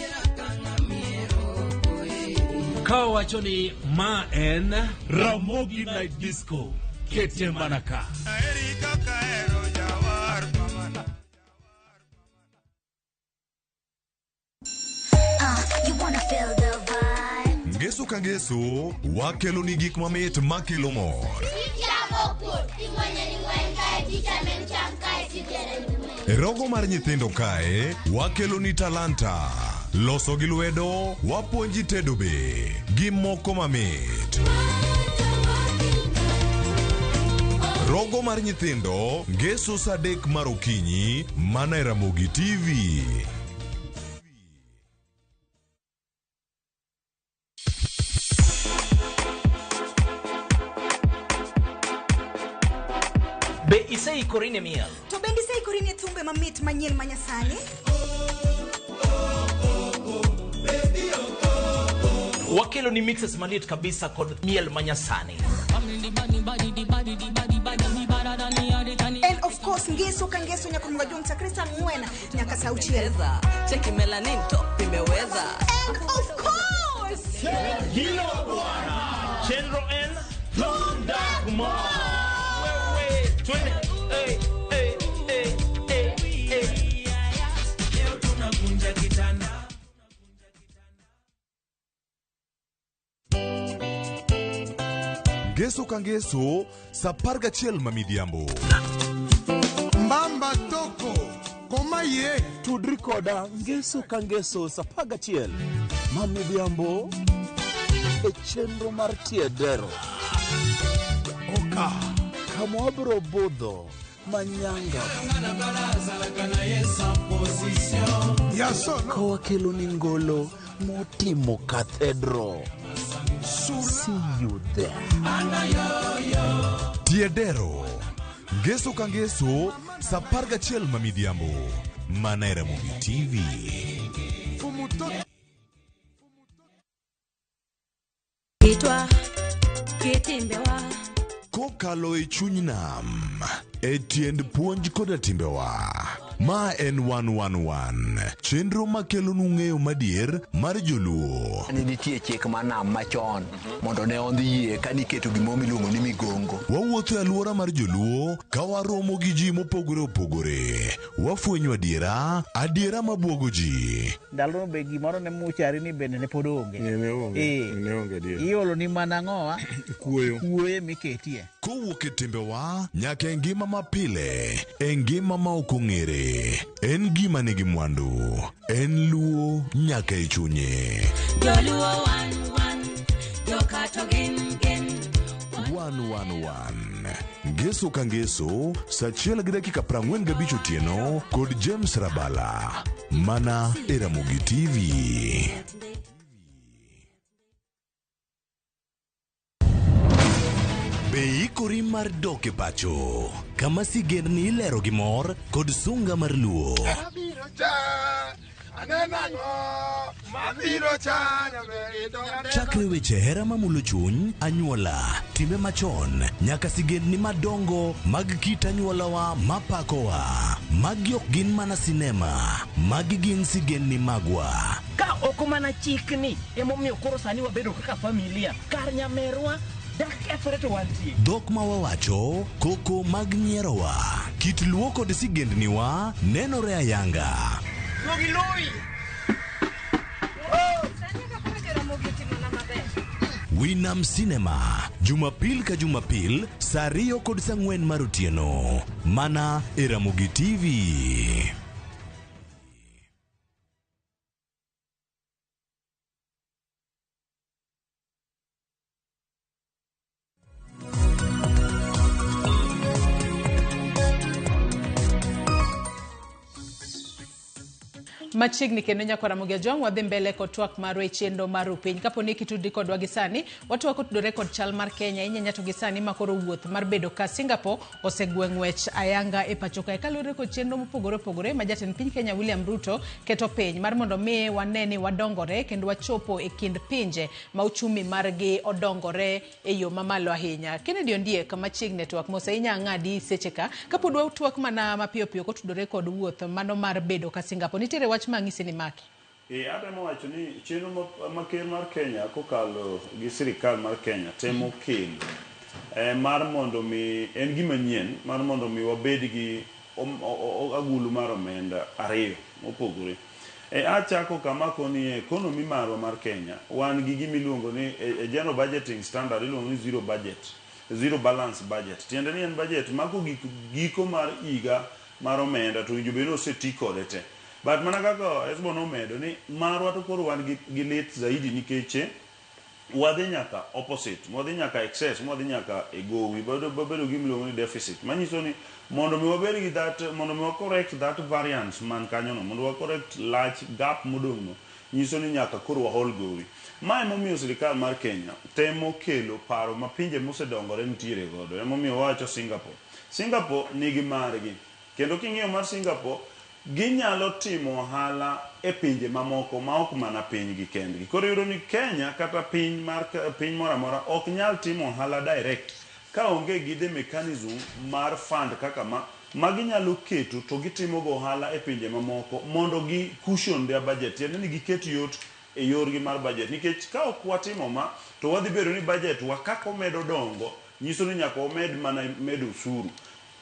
Kawa wachoni ma en Ramogi Night Disco. Kete manaka. You wanna feel the vibe. Ngeso ka ngeso, wakelo ni gik mamit makelo mor. Rogo mar nyithindo kae, wakelo ni talanta. Loso gi lwedo, wapuonji tedo be. Gi moko mamit. Rogo mar nyithindo, ngeso saa 3 mar okinyi, mana e Ramogi TV. ikorine miel. To bendi se ikorine thumbe mamit manyien manyasani? Wakelo ni mixes malit kabisa kod miel manyasani. And of course ngeso kangeso nyakumunga jung sakrisa ngwena nyaka sauchiel. Cheki melanin top imeweza. And of course Hilo bwana Chenro N Tondagmo wewe twende leo tunakunja kitanda. Ngeso kangeso saparga chiel mamidhiambo. Mbamba toko koma ye tudri koda ngeso kangeso sapaga chiel mamidhiambo e chenro mar tiedero oka kamwabro budho manyanga kowa kelo ni ngolo motimo kathedro. See you there. Tiedero. Ngeso kangeso saparga chiel mamidhiambo. Mana e Ramogi TV. Kitwa kitimbewa Kokalo e chuny nam e tiend puonj koda timbewa. Ma en 111 chenro makelo nung'eyo madier mar joluo. Nitie chik manam machon mondo ne ondhie kaniketo gimomi luongo ni migongo. Wawuotho e alwora mar joluo ka waromo gi ji mopogore opogore. Wafwenyo adiera mabwogo ji. Ndalo be gimoro ne muchari ni bende ne pod onge. Ne onge adier. Iolo ni mana ng'owa kuoye miketie. Kowuok e timbewa nyaka e ngima mapile, e ngima ma ok ong'ere. En gima nigi mwandu, en luo nyaka e chunye. Joluo 111 jokato gin 111 Ngeso kangeso saa 1:45 otieno kod James Rabala. Mana e Ramogi TV. Be ikori mar dok e pacho kama sigendni ilero gi mor kod sunga mar luo. Chakre weche hera mamulo chuny, anyuola, timbe machon, nyaka sigendni madongo mag kit anyuolawa mapakowa. Magi ok gin mana sinema, magi gin sigendni magwa. Ka ok mana chikni emomiyo koro sani wabedo kaka familia kar nyamerwa. Dhok ma wawacho, koko mag nyierowa, kit luo kod sigendniwa nenore ayanga. Winam Cinema, Jumapil ka Jumapil, saa 2 kod saa 4 mar otieno. Mana e Ramogi TV. Machiegni kendo nyako Ramogi Jong wadhi mbele kod twak marwa e chendo mar piny. Kapo ni kitudi kodwa gi sani, watu wako tudore kod chal mar Kenya inyanya to gi sani makoro wuoth mar bedo ka Singapore osegweng'wech ayanga e pacho kae kalure kod chendo mopogore opogore ma jatend piny Kenya William Ruto keto piny mar mondo mi waneni wadongore kendo wachopo e kind pinje ma uchumi margi odongore e yo mamalo ahinya. Kennedy Ondiek machiegni twak mose inya ng'adi seche ka kapo dwa twak mana mapiyo piyo kotudore kod wuoth mano mar bedo ka Singapore. Nitere wach mang'isi ni maki. Ademo wacho ni chenro maker mar Kenya kokalo gi sirikal mar Kenya temo kelo mar mondo mi en gima nyien mar mondo mi wabed gi agulu mar omenda ariyo mopogore. Achako kama koni economy marwa mar Kenya wan gi gima iluongo ni general budgeting standard iluongo ni zero balance budget. Tiende ni en budget mako giko mar higa mar omenda to winjo beno oseti kode te. But mana kaka Hesbon omedo ni marwa to koro wan gi lit zaidi nikech wadhi nyaka opposite, wadhi nyaka excess, wadhi nyaka egowi, bedo gi miluongo ni deficit. Manyiso ni mondo mi wabed gi that, mondo mi correct that variance man kanyo no, mondo wa correct large gap modong no, nyiso ni nyaka koro wa hold gowi. Mae momiyo sirikal mar Kenya temo kelo paro ma pinje mosedongore nitiere godo. Emomiyo wacho Singapore. Singapore nigi margi. Kendo king'iyo mar Singapore, ginyalo timo ohala e pinje mamoko ma ok mana pinygi kendgi. Koro yudo ni Kenya kata piny moro amora ok nyal timo ohala direct ka onge gi the mechanism mar fund kaka ma ginyalo keto to gitimo go ohala e pinje mamoko mondo gi cushion their budget. Tiende ni giket yot e yorgi mar budget. Nikech ka ok watimo ma to wadhi bedo ni budget wa kako medo dongo nyiso ni nyaka omed mana medo usuru.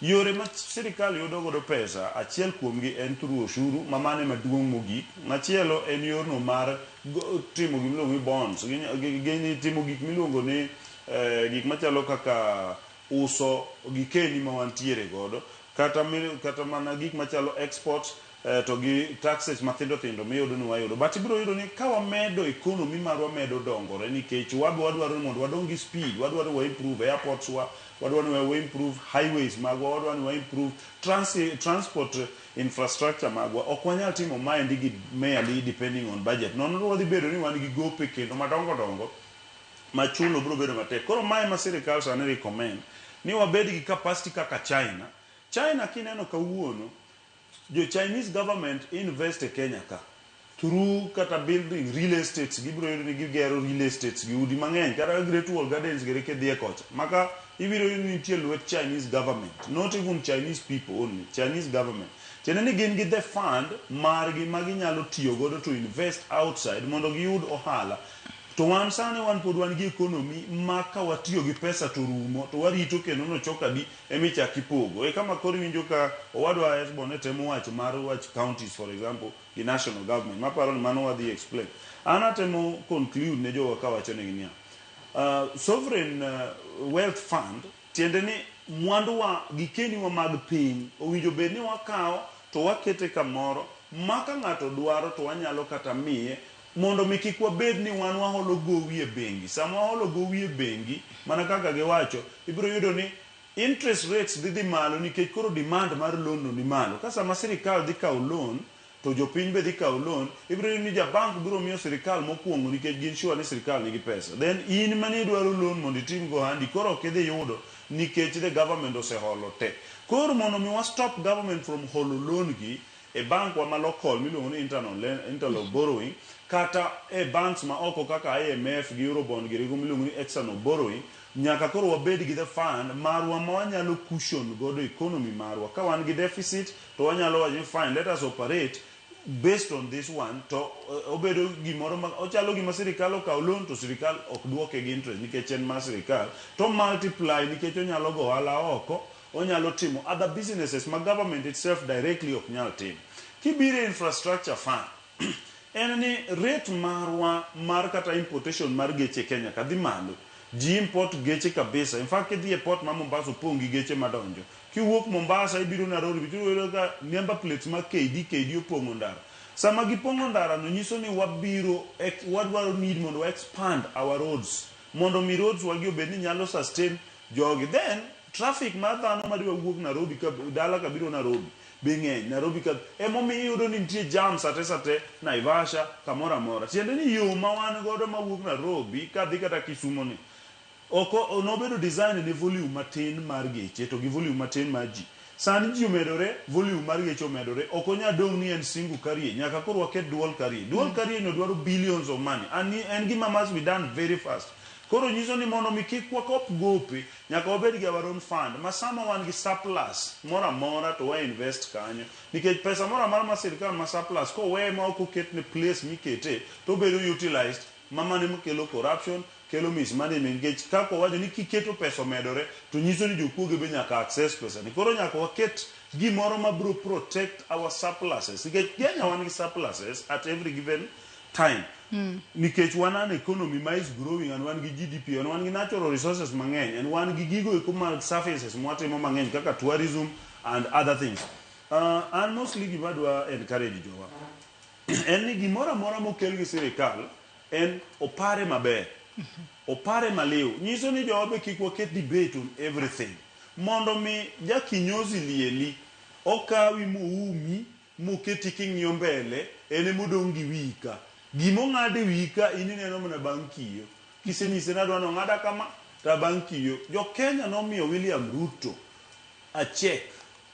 Yore ma sirikal yudo godo pesa, achiel kuomgi en through ushuru, mamane maduong' mogik. Machielo en yorno mar timo gik miluongo ni bonds. Timo gik miluongo ni gik machalo kaka uso gikeni ma wantiere godo, kata mana gik machalo exports, to gi taxes mathindo thindo miyudo ni wayudo. But ibiro yudo ni ka wamedo economy marwa medo dongore, nikech wadwaro ni mondo wadong gi speed, wadwaro wa improve airports wa, wadwaro ni wa improve highways magwa, wadwaro ni wa improve transport infrastructure magwa. Ok wanyal timo maendi gi merely depending on budget. Nono wadhi bedo ni wan gi gope kendo madongo dongo machulo biro bedo matek. Koro mae ma sirikal sani recommend ni wabed gi capacity kaka China kineno kawuono, the Chinese government invest in Kenya ka through kata building real estates. Gibiro yudo ni gigero real estates gi udi mang'eny kata Great Wall Gardens gere kedhie kocha maka ibiro yudo ni nitie lwet Chinese government, not even Chinese people only, Chinese government. Tiende ni gin gi the fund margi ma ginyalo tiyo godo to invest outside mondo giyud ohala. To wan sani wan pod wan gi economy ma ka watiyo gi pesa to rumo to warito kendo nochok adi emichak ipogo. E kama koro winjo ka owadwa Hesbon temo wacho mar wach counties for example gi national government, maparo ni mano wadhi explain. Ana temo conclude ne jowa ka wacho ni niya, sovereign wealth fund tiende ni mwandu wa gikeni wa mag piny owinjo bed ni wakawo to wakete kamoro maka ng'ato dwaro to wanyalo kata miye mondo mi kik wabed ni wan waholo gowi e bengi. Sama waholo gowi e bengi, mana kaka giwacho, ibiro yudo ni interest rates dhi malo nikech koro demand mar loan no ni malo. Ka sama sirikal dhi kawo loan to jopiny be dhi kawo loan, ibiro yudo ni jabank biro miyo sirikal mokwongo nikech gin sure ni sirikal nigi pesa. Then in mani dwaro loan mondo itim go handi koro ok idhi yudo nikech the government oseholo te. Koro mondo mi wa stop government from holo loan gi e bank wa malokol miluongo ni internal borrowing, kata e banks ma oko kaka IMF gi Eurobond gi rigo miluongo ni external borrowing, nyaka koro wabed gi the fund marwa ma wanyalo cushion godo economy marwa. Ka wan gi deficit to wanyalo wacho fine, let us operate based on this one, to obedo gimoro ma ochalo gima sirikal okawo loan to sirikal ok duoke gi interest nikech en mar sirikal, to multiply nikech onyalo go ohala oko, onyalo timo other businesses ma government itself directly ok nyal timo. Kibire infrastructure fund en ni rate marwa mar kata importation mar geche Kenya kadhi malo. Ji import geche kabisa. In fact kidhi e port ma Mombasa opong gi geche madonjo. Kiwuok Mombasa ibiro Nairobi biro ka number plates ma KD opong'o ndara. Sama gipong'o ndara no nyiso ni wadwaro need mondo expand our roads mondo mi roads wagi obed ni nyalo sustain jogi. Then traffic mar dhano madwa wuok Nairobi ka dala ka biro Nairobi bing'eny. Nairobi ka emomiyo iyudo ni nitie jam sate Naivasha kamoro amora. Tiende ni yo ma wan godo mawuok Nairobi kadhi kata Kisumu ni oko nobedo design ne volume matin mar geche to gi volume matin mar ji. Sani ji omedore, volume mar geche omedore, ok onya dong ni en single carrier, nyaka koro waket dual carrier. Dual carrier no dwaro billions of money and en gima must be done very fast. Koro nyiso ni mondo mi kik wakop gope nyaka wabed gi our own fund ma sama wan gi surplus mora mora to wa invest kanyo, nikech pesa mora mora ma sirikal ma surplus ko we ma ok oket ne place mikete to bedo utilized mama ne mokelo corruption, kelo mismanagement. Nikech kako wacho ni kiketo pesa medore to nyiso ni jokuoge be nyaka access pesa ni. Koro nyaka waket gimoro ma bro protect our surpluses, nikech Kenya wan gi surpluses at every given time. Nikech wan an economy ma is growing and wan gi GDP and wan gi natural resources mang'eny and wan gi gigo eko mag services mwatimo mang'eny kaka tourism and other things. And mostly gima dwa encourage jowa en ni gimoro amora mokel gi sirikal en opare maber, opare maliw. Nyiso ni jowa be kik waket debate on everything mondo mi jakinyozi lieli okawi muumi muketi king'iyo mbele ene modong' gi wika. Gimo ng'ade wika ini neno mana bang' kiyo. Kisenyise na dwano ng'ada kama ta bang' kiyo. Jo Kenya nomiyo William Ruto a check.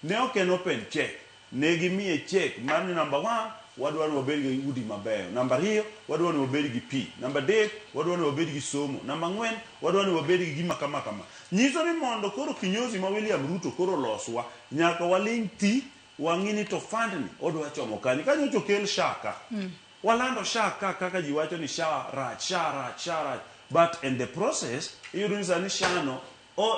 Ne ok en open check. Ne gimiye check. Mani number 1, wadwa ni wabedi gi udi mabeyo. Number 2, wadwa ni wabedi gi pi. Number 3, wadwa ni wabedi gi somo. Number 4, wadwa ni wabedi gi gima kama kama. Nyiso ni mondo koro kinyozi ma William Ruto koro loswa, nyaka waling ti, wangini to fund ni, odwa chomo kani. Kanyo to kel shaka. Walando shaka kaka jiwacho ni sha rach. But in the process, iyudo ni sani shano,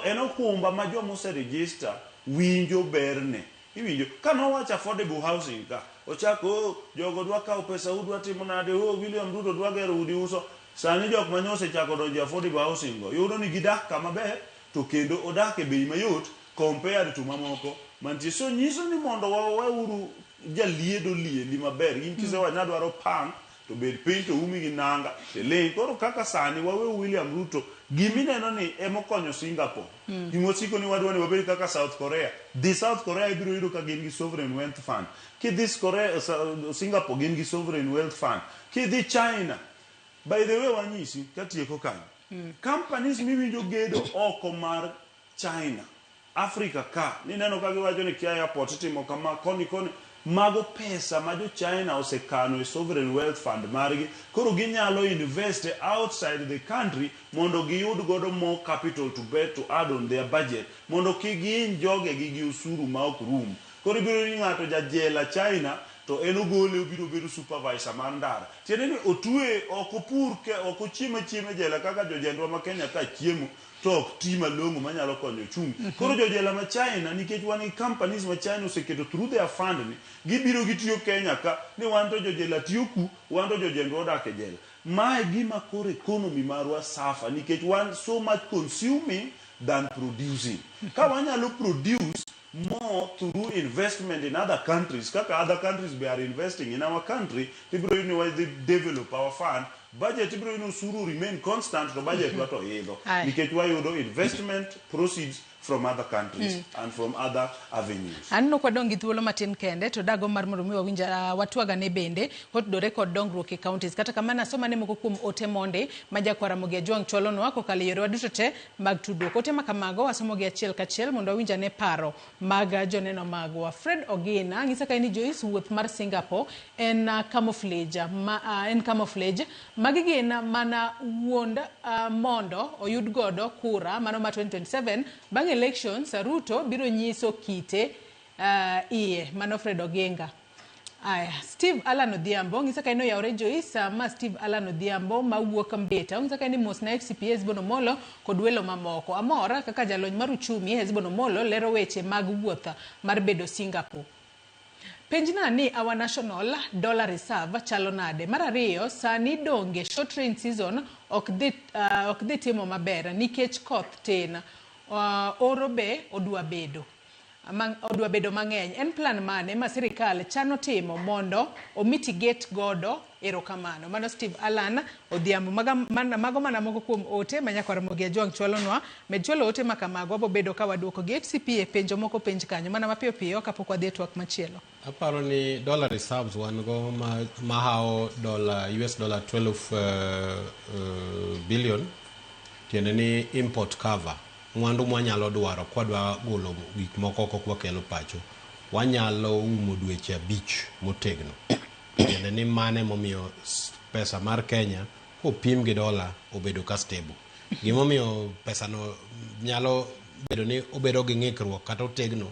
eno kumba ma joma se register winjo berne. Iwinjo ka nowacho affordable housing ka ochako jogo dwa kawo pesa udwa timo nade William Ruto dwa gero udi uso sani jok manyose chako donjo affordable housing go yudo ni gidak kama ber to kendo odak e bei mayot compared to mamoko mantie. So nyiso ni mondo waweuru jaliedo lieli maber in kisewa nyadwaro pang to bed piny to umi gi nanga ling koro kaka sani wawe William Ruto gimineno ni emokonyo Singapore gimosiko ni wadwa ni wabed kaka South Korea. Di South Korea ibiro yudo ka gin gi sovereign wealth fund, ki this Korea Singapore gin gi sovereign wealth fund, ki di China. By the way, wanyisi katieko kanyo companies miwinjo gedo oko mar China Africa ka nineno ka giwacho ni kia airport timo kama koni mago pesa ma jo China osekano e sovereign wealth fund margi koro ginyalo invest outside the country mondo giyud godo more capital to bet to add on their budget mondo kigin joge gi usuru ma ok rum. Koro biro ni ng'ato jajela China to en ogole obiro bedo supervisor mar ndara. Tiende ni otwe okopur ke okochiemo jela kaka jojendwa ma Kenya ka chiemo to ok ti malongo manyalo konyo chung. Koro jojela ma China nikech wan companies ma China oseketo through their fund ni gibiro gitiyo Kenya ka ni wan to jojela tiyo ku wan to jojendwa odak e jela. Mae gima koro economy marwa safa nikech wan so much consuming than producing. Ka wanyalo produce more through investment in other countries. Kaka other countries we are investing in our country, people they develop our fund. Budget people suru remain constant. The budget wato yedo. Nikech wayudo investment proceeds from other countries and from other avenues. Anno kwa dongi thuolo matin kende to dago mar mondo mi wawinja watwaga ne bende hotdore kod dongruok e counties kata kamana soma ne moko kuom ote monde maja kwa Ramogi Ajwang Cholono wako kale yore waduto te mag tudruok ote makamago wasomo gi achiel kachiel mondo wawinja ne paro mag joneno magwa. Fred Ogina ngisa ka ni Joyce wuoth mar Singapore en camouflage magigina mana wuonda mondo oyud godo kura mano ma 2027 bang elections Ruto biro nyiso kite iye mano Fred Oginga. Aya Steve Alan Odhiambo ngisa kaino yaore Joyce ma Steve Alan Odhiambo mawuok Mbeta ngisa kaini mos na FCPA Hesbon Omollo kod welo mamoko amora kaka jalony mar uchumi Hesbon Omollo lero weche mag wuotha mar bedo Singapore. Penjna ni our national dollar reserve chalo nade. Mar ariyo sani donge short rain season ok dhi timo maber nikech koth tin. Oro be odwa bedo mang'eny. En plan mane ma sirikal chano timo mondo o mitigate godo erokamano. Mano Steve Alan Odhiambo mago mana moko kuom ote manyako Ramogi Ajwang Chwalonwa med chwalo ote makamago abo bedo ka waduoko gi FCPA penjo moko penj kanyo mana mapiyo piyo kapok wadhi e twak machielo. Aparo ni dollar reserves wan go mahao US dollar 12 billion tiende ni import cover mwandu mwanyalo dwaro kwa dwa golo gik moko kwa kelo pacho wanyalo umo dweche 5 motegno tiende ni mane momiyo pesa mar Kenya kopim gi dola obedo ka stable gimomiyo pesa no nyalo bedo ni obedo gi ng'ikruok kata otegno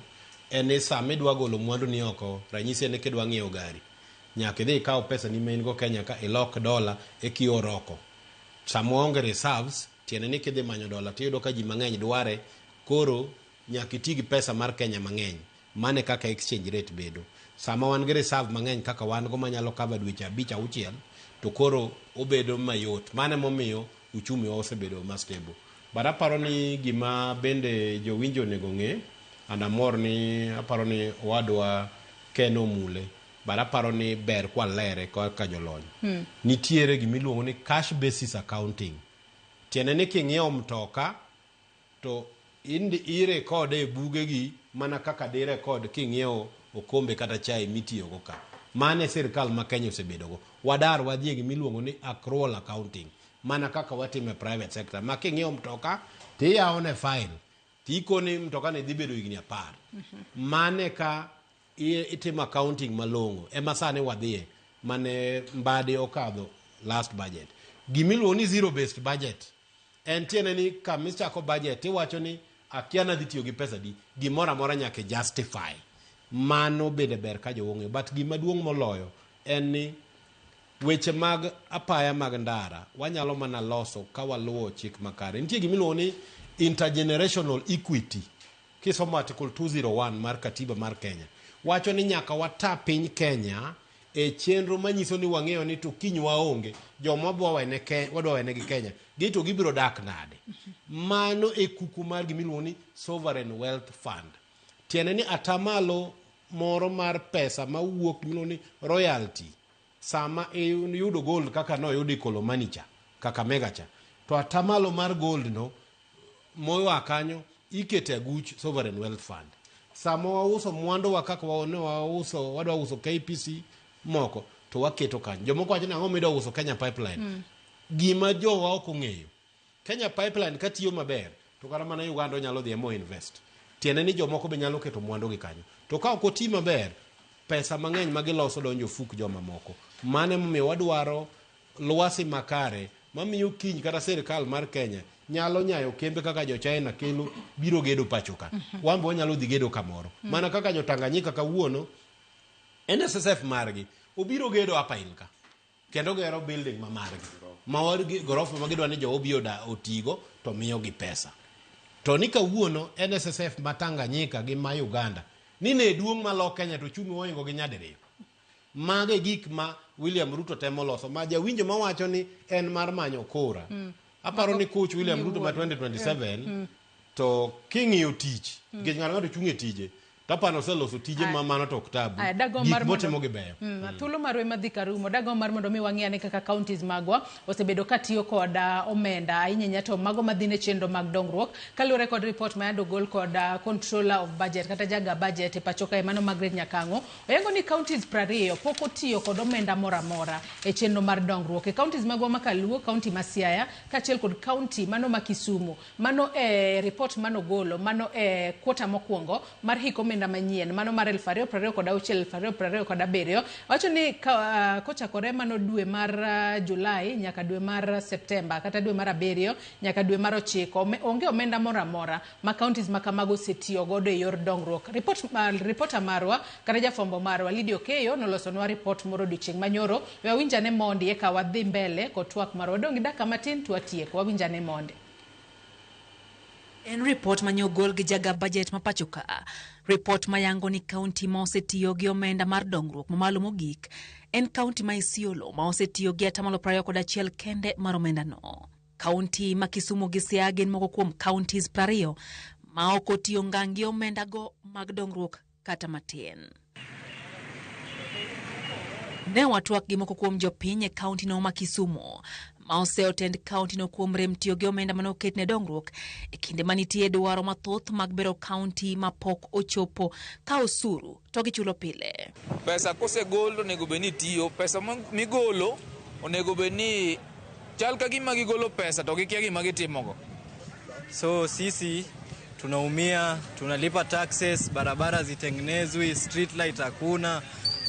en ni sama idwa golo mwandu ni oko ranyisi en kidwa ng'iewo gari nyaka idhi ikaw pesa ni main go Kenya ka ilok dola e kioro oko sama onge reserves tiene ni kidhi manyo dola tiyudo ka ji mang'eny dware koro nyaka iti gi pesa mar Kenya mang'eny mane kaka exchange rate bedo sama wan gi reserve mang'eny kaka wan go manyalo cover dweche 5-6 to koro obedo mayot mane momiyo uchumi osebedo ma stable. But aparo ni gima bende jowinjo onego ng'e andamor ni aparo ni wadwa Keno Mule but aparo ni ber kwa lere ka jolony nitiere gimiluongo ni cash basis accounting. Tiene ni king'iewo mtoka to irekode e bugegi mana kaka di rekod king'iewo okombe kata chai mitiyo go ka. Mane sirikal ma Kenya osebedo go. Wadar wadhi gimiluongo ni accrual accounting mana kaka watime private sector. Ma king'iewo mtoka tiyaone file tiko ni mtoka ne dhi bedo higni 10 mane ka itimo accounting malong'o ema sane wadhie mane mbade okadho last budget gimiluongo ni zero based budget en tiene ni kamichako budget iwacho ni akiana dhi tiyo gi pesa di gimoro amora nyaka justify mano bende ber ka jowong'e but gima duong' moloyo en ni weche mag apaya mag ndara wanyalo mana loso ka waluwo chik makare nitie gimiluongo ni intergenerational equity kisomo article 201 mar katiba mar Kenya wacho ni nyaka wata piny Kenya e chenro manyiso ni wang'eyo ni to kiny waonge joma wadwa wene gi Kenya gito gibiro dak nade mano e kuku mar gimiluongo ni sovereign wealth fund tiene ni atamalo moro mar pesa mawuok gimiluongo ni royalty sama yudo gold kaka no yudi kolomanicha kaka megacha to atamalo mar gold no moyo kanyo ikete aguch sovereign wealth fund sama wauso mwandu wa kaka wadwa uso KPC moko to waketo kanyo jomoko wacho ni ang'o midwa uso Kenya Pipeline gima jowa ok ong'eyo Kenya Pipeline katiyo maber to kata mana Uganda nyalo dhi mo invest tiene ni jomoko be nyalo keto mwandu gi kanyo to ka ok oti maber pesa mang'eny magiloso donjo fuk joma moko mane momiyo wadwaro lwasi makare mamiyo kiny kata sirikal mar Kenya nyalo nyayo kembe kaka jo China kelo biro gedo pachoka wambo wanyalo dhi gedo kamoro mana kaka jo Tanganyika kawuono NSSF margi obiro gedo hapa inka kendo gero building mamargi mawargi gorofa magidwa ni jo obioda otigo to miyo gi pesa to ni kawuono NSSF matanganyika gi ma Uganda ni ne duong' malo Kenya to chumi oingo gi nyadiriyo mage gik ma William Ruto temo loso ma jawinjo mawacho ni en mar manyo kura aparo ni coach William Ruto ma 2027 to king'iyo tich nikech ng'ato chung'e tije tapano seloso tije ma mano to ktabu gik motimo gi beyo thuolo marwe madhi karumo dago mar mondo mi wang'e ane kaka counties magwa osebedo katiyo kod omenda ahinya to mago madhine chenro mag dongruok kaluwore kod report ma yando gol kod controller of budget kata jaga budget e pachoka mano Margaret Nyakango oyango ni counties 20 pok otiyo kod omenda mora mora e chenro mar dongruok e counties magwa makaluo county ma Siaya kaachiel kod county mano ma Kisumu mano report mano golo mano quarter mokwongo mar hiko omenda manyien mano mar 2026 kod 2027 wacho ni kochakore mano dwe mar Julai nyaka dwe mar Septemba kata dwe mar 7 nyaka dwe mar 9 onge omenda mora mora ma counties makamago setiyo godo e yor dongruok reporter marwa kata jafombo marwa Lidio Keyo nolosonwa report moro odiochieng' manyoro wawinjane mondi eka wadhi mbele kod twak marwa dongi daka matin twatieko wawinjane mondi en report manyogol gi jaga budget mapachoka report mayango ni county ma osetiyo gi omenda mar dongruok mamalo mogik en county ma Isiolo ma osetiyo gi atamalo 21 kende mar omenda no county ma Kisumu gi Siaya gin moko kuom counties 20 ma ok otiyo ngangi omenda go mag dongruok kata matin ne watwak gi moko kuom jopiny e county no ma Kisumu ma oseotend county no kuom rem tiyo gi omenda mano oket ne dongruok e kinde manitie dwaro mathoth mag bero county ma pok ochopo ka osuru to gichulo pile. Pesa kosegol onego beni tiyo, pesa migolo onego beni chal ka gima gigolo pesa to gikia gima gitimogo. So sisi tunaumia, tunalipa taxes, barabara zitengenezwi, street light hakuna,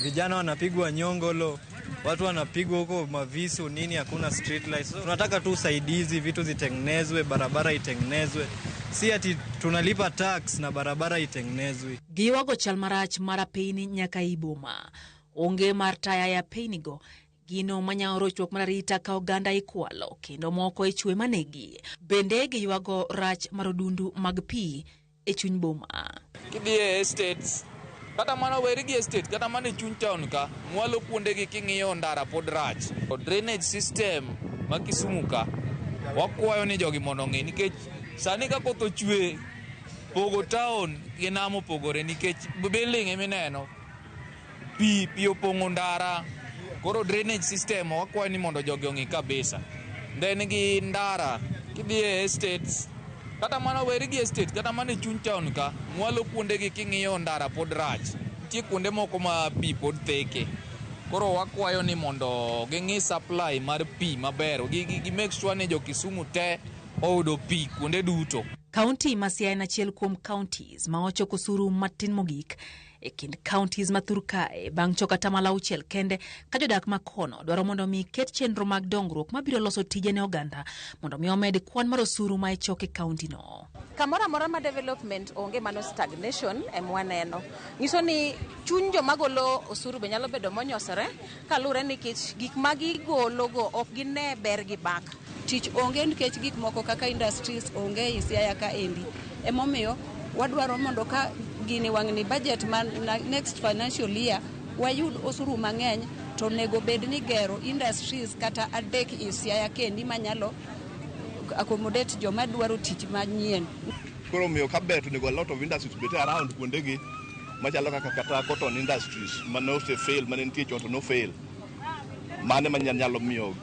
vijana wanapigwa nyongolo, watu wanapigwa huko mavisu nini, hakuna street lights. So, tunataka tu usaidizi, vitu zitengenezwe, barabara itengenezwe. Si ati tunalipa tax na barabara itengenezwe. Giwago chal marach mara peini nyaka iboma. Onge martaya ya peinigo. Gino manya rochruok mararita ka oganda ikwalo kendo moko ichwe manegi. Bende giwago rach marodundu mag pi e chuny boma. Kidie estates kata mana werigi estate kata mana chuny town ka mwalo kuonde gi king'iyo ndara pod rach. Drainage system ma Kisumu ka wakwayo ni jogi mondo ng'e nikech sani ka koth ochwe pogo town gi namo pogore nikech building emineno pi opong'o ndara. Koro drainage system wakwayo ni mondo jogi ong'i kabisa. Then gi ndara kidie estates kata mana werigi estate kata mana chuny town ka mwalo kuonde gi king'iyo ndara pod rach. Nitie kuonde moko ma pi pod theke. Koro wakwayo ni mondo ging'i supply mar pi maber gi make sure ni jo Kisumu te oyudo pi kuonde duto. Kaunti ma Siaya en achiel kuom counties ma ochoko osuru matin mogik e kind counties ma Thurkae bang' choko atamalo 6 kende ka jodak ma kono dwaro mondo mi ket chenro mag dongruok mabiro loso tije ne oganda mondo mi omed kwan mar osuru ma ichoke kaunti no. Kamora mora ma development onge mano stagnation emwaneno. Nyiso ni chuny joma golo osuru be nyalo bedo monyosore kalure nikech gik ma gigolo go ok gine ber gi bak. Tich onge nikech gik moko kaka industries onge Siaya ka endi. Emomiyo wadwaro mondo ka gini wang'ni budget man next financial year wayud osuru mang'eny to nego bed ni gero industries kata adek Siaya kendi manyalo accommodate joma dwaro tich manyien. Koro miyo kaber to nego a lot of industries bete around kuondegi machalo kaka kata cotton industries mano se fail mane nitie chon to no fail. Mane manyalo miyo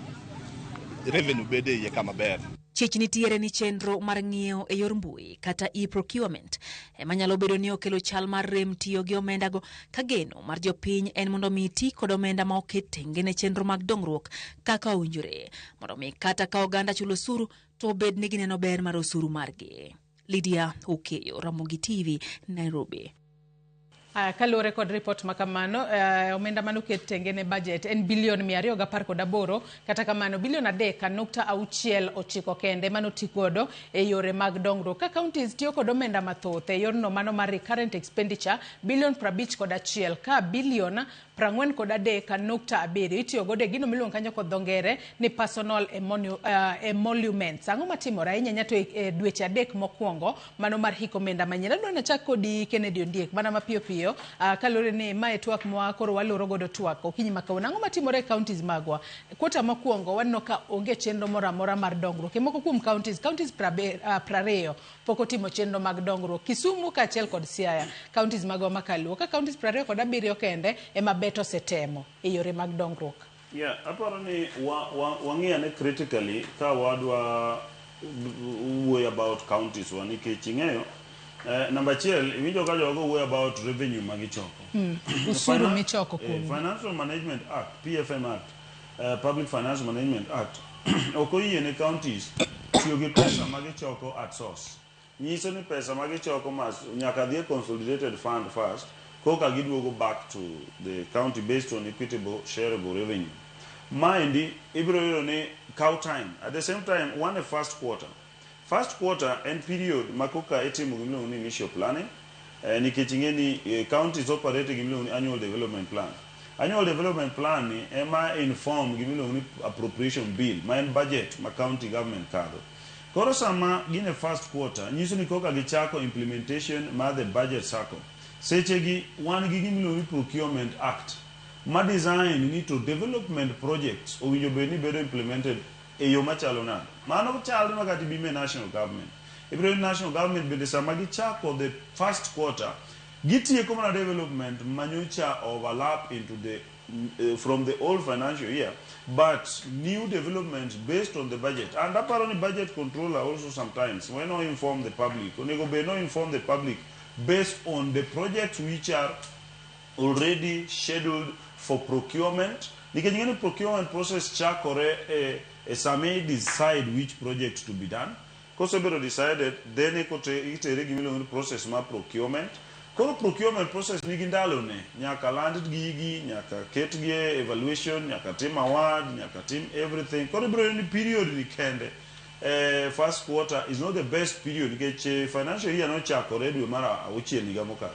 revenue bede iye kama ber. Chich nitiere ni chenro mar ng'iewo e yor mbui kata e-procurement ema nyalo bedo ni okelo chal mar rem tiyo gi omenda go ka geno mar jopiny en mondo mi ti kod omenda ma oket tenge ne chenro mag dongruok kaka owinjore mondo mi kata ka oganda chulo osuru to obed ni gineno ber mar osuru margi. Lydia Okeyo, Ramogi TV, Nairobi. Kaluwore kod report makamano, omenda manoket tenge ne budget en bilion 218 kata kamano bilion 3.69 kende manoti godo e yore mag dongruok. Ka counties tiyo kod omenda mathoth e yorno mano mar recurrent expenditure bilion 51 ka bilion 43.7 itiyo godo e gino miluongo kanyo kod dhongere ni personal emoluments. Ang'o matimore ahinya nyato e dweche 3 mokwongo mano mar hik omenda manyien. Adwa nachak kodi Kennedy Ondiek mana mapiyo piyo kalore ni mae twak mwa koro waloro godo twak okinyi makawuono. Ang'o matimore e counties magwa? Kwota mokwongo waneno ka onge chenro moro amora mar dongruok. E moko kuom counties 20 pok otimo chenro mag dongruok. Kisumu kaachiel kod Siaya, counties magwa makaluo ka counties 27 kende ema bet osetemo e yore mag dongruok. Aparo ni wang'iyane critically ka wadwa wuoyo about counties wa nikech ing'eyo number 1 iwinjo ka jogo wuoyo about revenue magichoko. Usuru michoko kuom Financial Management Act, PFM Act, Public Finance Management Act ok oyiene counties tiyo gi pesa magichoko at source. Nyiso ni pesa magichoko nyaka dhi consolidated fund first koka giduogo back to the county based on equitable shareable revenue. Mind ibiro yudo ni cow time. At the same time, first quarter and period makoka itimo gimlo ni initial planning. Nikech ing'eni counties operate gimlo ni annual development plan. Annual development plan ni ema inform gimlo ni appropriation bill, ma en budget ma county government kado. Koro sama gine first quarter, nyiso ni koka gichako implementation ma the budget cycle. Sechegi wan gi gimlo ni procurement act ma design ni to development projects owinjo bed ni bedo implemented e yo machalo nade. Mano chalo makati bime national government. Ibiro national government bende sama gichako the first quarter gitieko mana development manyocha overlap into the from the old financial year, but new developments based on the budget. And apparently budget controller also sometimes when not inform the public, onego be no inform the public based on the projects which are already scheduled for procurement. Because any procurement process chakore some decide which project to be done. Because we decided then it a process ma procurement. Koro procurement process nigindalo ne nyaka landed gigi nyaka ket gi evaluation nyaka tim award nyaka tim everything. Koro bro ni period ni kende first quarter is not the best period because financial year no chakore dwe mara auchiel higa mokalo.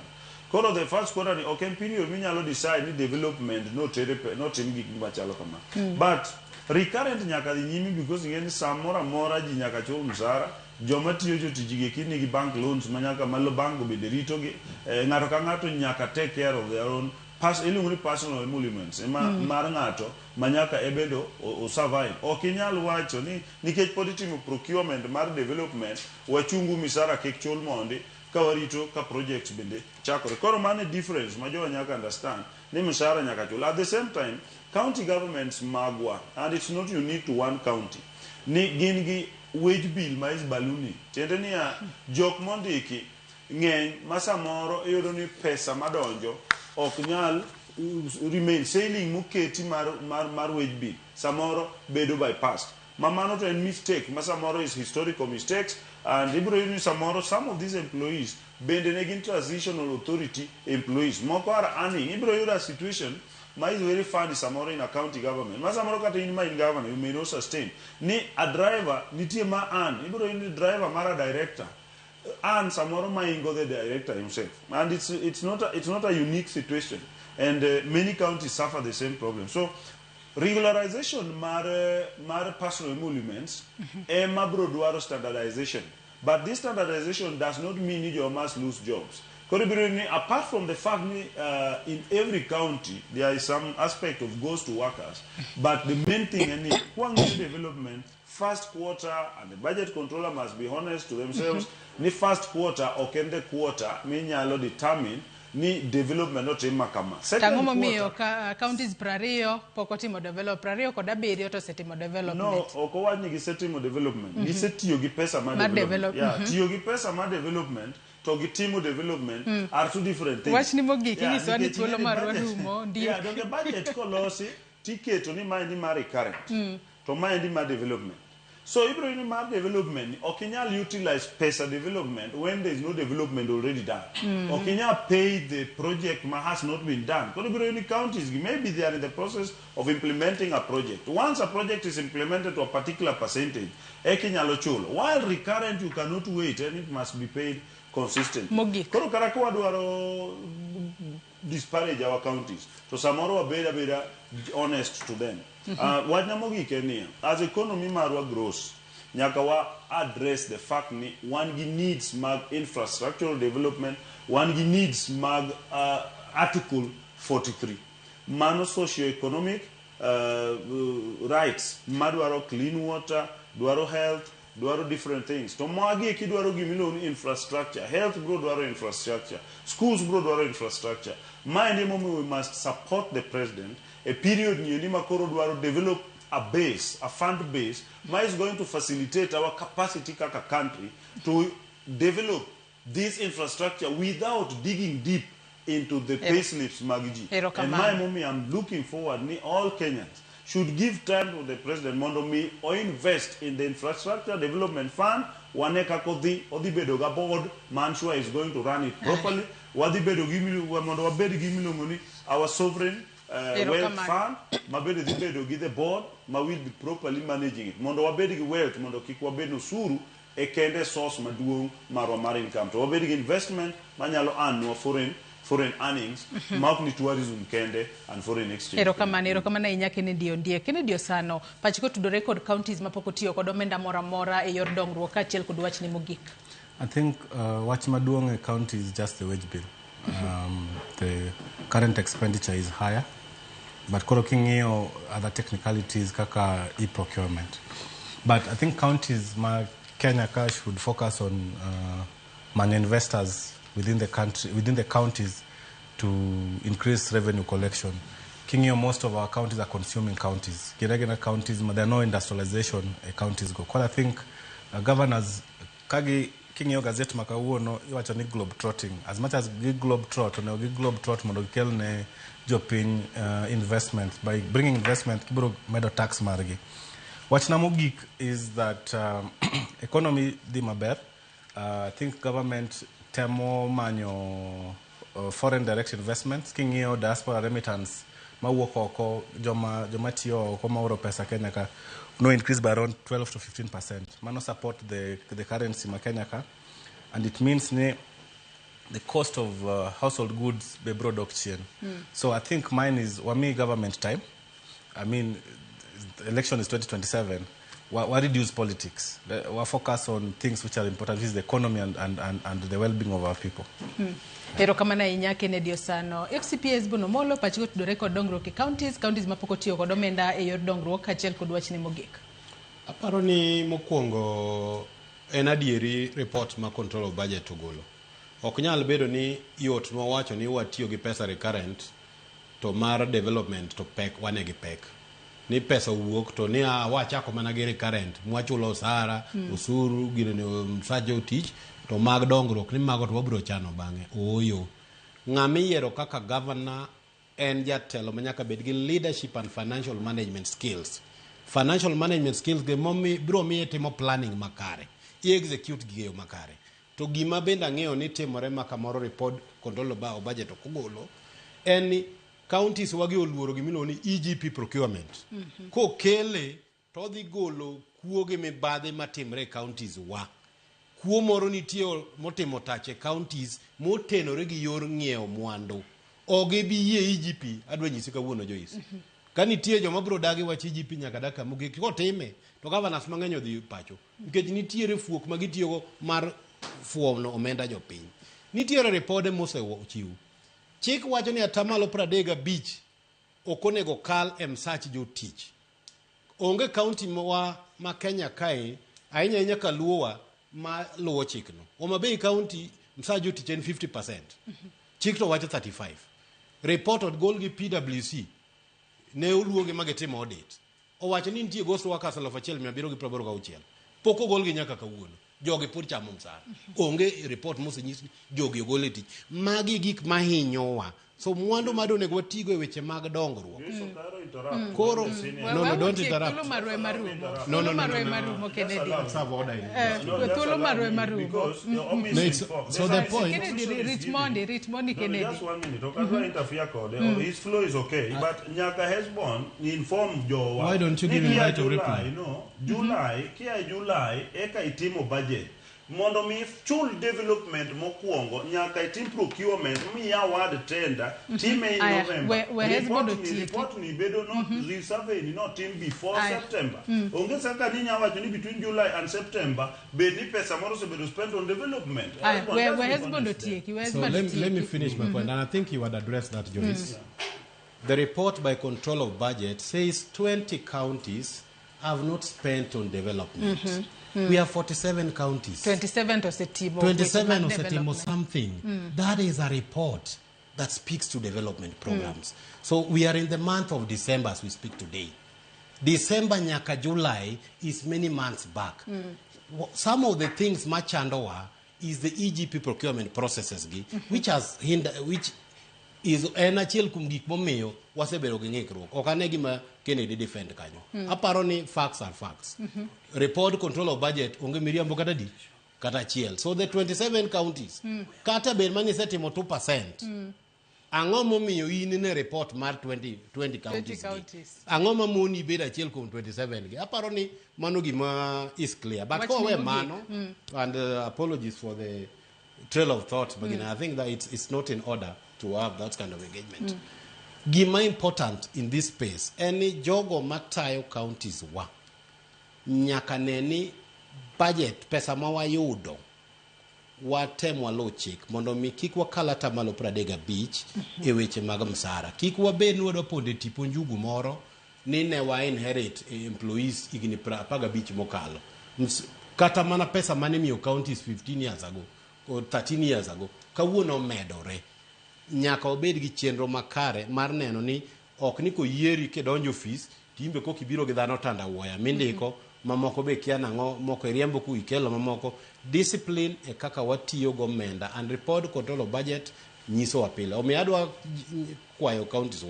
Koro the first quarter ni okay period minyalo decide ni development no tim gik machalo kama. But recurrent nyaka dhi nyimi because ingeni samora mora ji nyaka chul msara joma tiyo jotijigi kini gi bank loans manyaka malo bank bende rito gi ng'ato ka ng'ato nyaka take care of their own personal emoluments mar ng'ato manyaka ebedo o survive. Ok inyal wacho ni nikech pod itimo procurement mar development wachungu misara kik chul mondi ka warito ka projects bende chakore. Koro mane difference ma jowa nyaka understand ni misara nyaka chul. At the same time county governments magwa, and it's not unique to one county, ni gin gi wage bill ma is ballooning. Tiende niya jok mondiki ng'eny ma samoro iyudo ni pesa madonjo ok nyal remain ceiling moketi mar wage bill samoro bedo bypassed. Ma mano to en mistake ma samoro is historical mistakes And ibro yuni samoro, some of these employees bende negin transitional authority employees. Moko are earning. Ibro yura situation ma is very funny samoro in a county government. Ma samoro kata in governor, you may not sustain. Ni a driver, nitie ma an. Ibro yuni driver mara director. And samoro ma ingo the director himself. And it's not a unique situation. And many counties suffer the same problem. So regularization mar personal emoluments mabro duaro standardization. But this standardization does not mean you must lose jobs. Apart from the fact in every county there is some aspect of goes to workers, but the main thing in development, first quarter, and the budget controller must be honest to themselves, ni first quarter or kende quarter, menyalo determine ni development not makama. Tango momiyo counties prario pokotimo develop prario koda biriyo to setimo development. No, okowani gi setimo development. Ni setiyo gi pesa ma development. Yeah, tiyo gi pesa ma development to gi timo development are two different things. Wach ni mogiki ni swani tuolo marwa dumo ndio. Yeah, donge budget kolosi tiketo ni mind mari current. To mind ma development. So Ibro in map development, Okinyal utilize pesa development when there is no development already done. Okinyal pay the project has not been done. But Ibro in counties, maybe they are in the process of implementing a project. Once a project is implemented to a particular percentage, Ekinyalo chulo. While recurrent, you cannot wait and it must be paid consistently. Koro Karakoa duaro disparage our counties. So Samoro beda honest to them. Ramogi Kenya, as economy marwa grows, nyakawa address the fact ni one needs mag infrastructural development, one needs mag Article 43. Mano socio-economic rights, madwaro clean water, dwaro health, dwaro different things. To magi ki dwaro gimilo infrastructure, health bro dwaro infrastructure, schools bro dwaro infrastructure. Mind we must support the president. A period ni makoro dwaro develop a base, a fund base, is going to facilitate our capacity kaka country to develop this infrastructure without digging deep into the pay slips magiji. And my mommy, I'm looking forward, all Kenyans should give time to the president Mondomi or invest in the infrastructure development fund. Waneka kodi bedoga board, Manshua is going to run it properly. Wadi bedogimi our sovereign wealth fund, mabede di bedo gi the board, ma will be properly managing it. Mondo wabedi gi wealth, mondo kikwa bedo suru, ekende source maduong marwa mar income. To wabedi gi investment, manyalo annual foreign earnings, ni tourism kende and foreign exchange. Erokamana inya Kennedy Ondiek. Kennedy Osano, pachiko tudore kod counties mapokotiyo kod omenda mora e yor dongruok kaachiel kod wach ni mogik. I think wach maduong e county is just the wage bill. The current expenditure is higher, but koro king'iyo other technicalities kaka e-procurement. But I think counties Kenya should focus on money investors within the country, within the counties, to increase revenue collection. King'iyo most of our counties are consuming counties. Giregena counties, there are no industrialization counties go. Because I think governors kagi King'iyo gazette makawuono iwacho ni globe trotting. As much as globe trot, mondo gikelne jopiny investment. By bringing investment, kibiro medo tax margi. Wach na mogik is that economy dhi maber. I think government temo manyo foreign direct investments. King'iyo diaspora remittance mawuok oko, joma tiyo oko maoro pesa Kenya ka no increase by around 12 to 15%. Mano support the currency ma Kenya ka, and it means the cost of household goods be brought up. So I think mine is wami government time. I mean, the election is 2027. We reduce politics. We focus on things which are important, which is the economy and the well-being of our people. Erokamana inya Kennedy Osano. FCPA Hesbon Omollo pachiko tudore kod dongruok e counties mapokotiyo kod omenda e yor dongruok kaachiel kod wach ni mogik. Aparo ni mokwongo en adieri report ma control of budget ogolo. Ok nyal bedo ni yot mwawacho ni watiyo gi pesa recurrent to mar development to pek wane gi pek. Ni pesa wuok to ni wachako mana gi recurrent, mwachulo osara, usuru, gino msajo tich, to mag dongruok ni mago to wabro chano bang'e. Oyo. Ng'ami yiero kaka governor en jatelo manyaka bed gi leadership and financial management skills. Financial management skills ge momi bro miye timo planning makare. i-execute gige makare. To gima bende ang'eyo ni timore ma kamoro report control of budget okogolo en ni counties wagi oluoro gimiluongo ni EGP procurement. Kokele to dhi golo kuoge mibadhi matimre e counties wa. Kuo moro nitie motimo tache counties motenore gi yor ng'iewo mwandu. Oge bi yie EGP adwa nyisi kawuono Joyce. Ka nitie joma biro dagi wach EGP nyaka daka mogik kotime to governors mang'eny odhi pacho nikech nitiere fuok ma gitiyogo mar fuono omenda jopiny. Nitiere ripode mosechiw. Chik wacho ni atamalo 35 ok onego kal e msach jotich. Onge county ma Kenya kae ahinya ahinya ka luowa ma luwo chikno. Homa Bay county msach jotich en 50%. Chik to wacho 35. Report od gol gi PWC ne oluoge magitimo audit. Owacho ni nitie ghost workers 1786. Pok ogol gi nyaka kawuono. Jogi pod chamo msara. Onge report mosenyis ni jogi ogol e tich. Magi gik mahinyowa. So mwandu madonego watigo e weche mag dongruok. Koro no don't interrupt. No. Let's have order in this. So the point Richmond Kennedy. Just 1 minute. Okay, interfere code. His flow is okay, but Nyaka Hesbon inform Joe. Why don't you give him right to reply? July, July, eka itimo budget. Mondo mi chul development mokuongo nyaka itim procurement mi award tender time in November. Report ni bedo not resurvey ni not team before September. Onge saka ni nyawacho ni between July and September be ni pesa moro se bedo spent on development. So let me finish my point, and I think you had addressed that, Joyce. The report by Control of Budget says 20 counties have not spent on development. We have 47 counties. 27 to Setimo. 27 or Setimo something. That is a report that speaks to development programs. So we are in the month of December as we speak today. December nyaka July is many months back. Some of the things machandoa is the EGP procurement processes which has which is en achiel kum gik momiyo wasebedo gi ng'ikruok. Ok ane gima Kennedy defend kanyo. Aparo ni facts are facts. Report control of budget onge miriambo kata di kata achiel. So the 27 counties kata bed mani setimo 2%. Ang'o momiyo in ne report mar 20 counties. Ang'o mamoni bed achiel kum 27 gi. Aparo ni mano gima is clear. But ko we mano and apologies for the trail of thought, but I think that it's not in order to have that kind of engagement. Gima important in this space, any jogo matayo counties wa nyaka neni budget pesa ma wayudo watem walo chik mondo mi kik wakala tamalo 35 e weche mag msara. Kik wabed nwadwa ponde tipo njugu moro ni ne wa inherit employees igni 15 mokalo. Kata mana pesa mane miyo counties 15 years ago or 13 years ago kawuono medore. Nyaka obed gi chenro makare mar neno ni ok ni koyieri ke donjo office timbe ko kibiro gi dhano tanda woya mindiko mamoko be kia nang'o moko riembo ku ikelo mamoko. Discipline e kaka watiyo gomenda and report control of budget nyiso wa pile. Omiyo adwa kwayo counties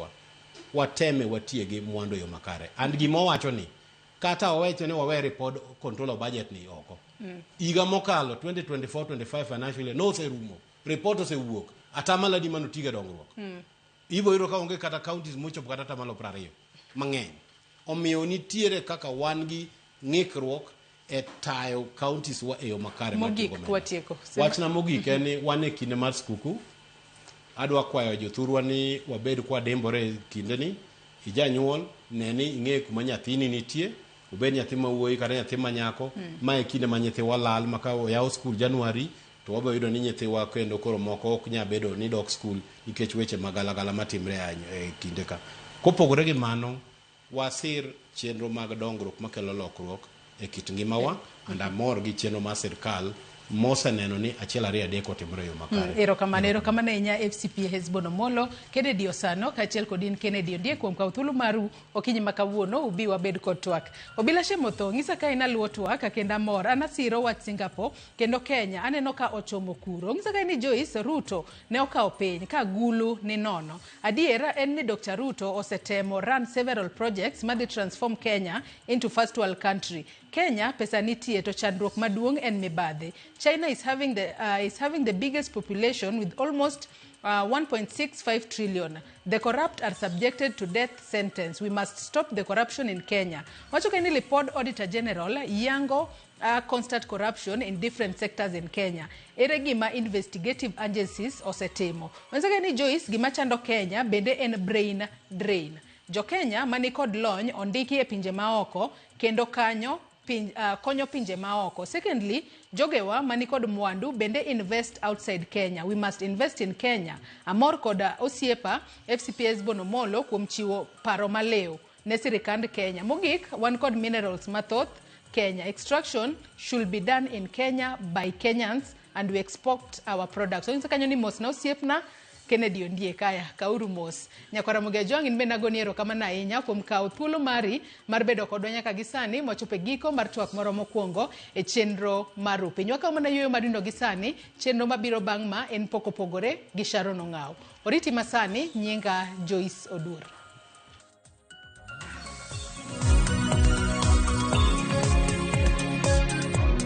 wateme watie gi mwandu yo makare. And gima wacho ni kata owecho ni wawe report control of budget ni oko. Iga mokalo 2024-25 financial no serumo. Report osewuok. Atamala di mano tiga dongruok. Ibo iro ka onge kata counties mochopo kata atamalo 20 mang'eny. Omiyo nitiere kaka wan gi ng'ikruok e tayo counties wa e yo makare mogik watieko. Wachna mogik en wan e kinde mar skuku. Adwa kwayo jothurwa ni wabed kwa dembore kinde ni ijanyuol neni ing'e kuma nyathini nitie obed nyathi ma wuoyi kata nyathi ma nyako ma e kinde ma nyathi walal maka yaw school January to wabo yudo ni nyithiwa kendo koro moko ok nya bedo ni dok school nikech weche magalagala matimre e kinde ka. Kopogore gi mano wasir chenro mag dongruok makelo lokruok e kit ngimawa and amor gi chenro mar sirkal moseneno ni achiel ariyo adek otimore yo makare. Erokamano ahinya FCPA Hesbon Omollo, Kennedy Osano kaachiel kod in Kennedy Ondiek kuom kawo thuolo maru okinyi ma kawuono ubi wabed kod twak. Obila Shemotho ng'isa ka in aluwo twak kendo amor an asiro wach Singapore kendo Kenya aneno ka ochomo kuro. Ng'isa ka ni Joyce Ruto ne okawo piny ka gulu ni nono. Adiera en ni Dr. Ruto osetemo run several projects madhi transform Kenya into first world country. Kenya pesa nitie to chandruok maduong' en mibadhi. China is having the biggest population with almost 1.65 trillion. The corrupt are subjected to death sentence. We must stop the corruption in Kenya. Wacho ka ni Report Auditor General yango constant corruption in different sectors in Kenya. Ere gima investigative agencies osetimo. Wacho ka ni Joyce gima chando Kenya bende en brain drain. Jo Kenya mani kod lony ondiki e pinje maoko kendo konyo pinje maoko. Secondly, jogewa mani kod mwandu bende invest outside Kenya. We must invest in Kenya. Amor koda osiepa FCPA Hesbon Omollo kuom chiwo paro maleo ne sirikand Kenya. Mogik, wan kod minerals mathoth Kenya. Extraction should be done in Kenya by Kenyans and we export our products. So insa kanyo ni mos na osiepna Kennedy Ondiek kaya kauru mos. Nyakwara Ramogi Ajwang in bena goniero kama na inya kuom kawo thuolo mari mar bedo kodwa nyaka gisani mochope giko mar twak moro mokwongo e chenro maru. Pinywa kama na yoyo marindo gisani chenro mabiro bang' ma en pok opogore gi Sharon Ong'aw. Oriti masani nyinga Joyce Odur.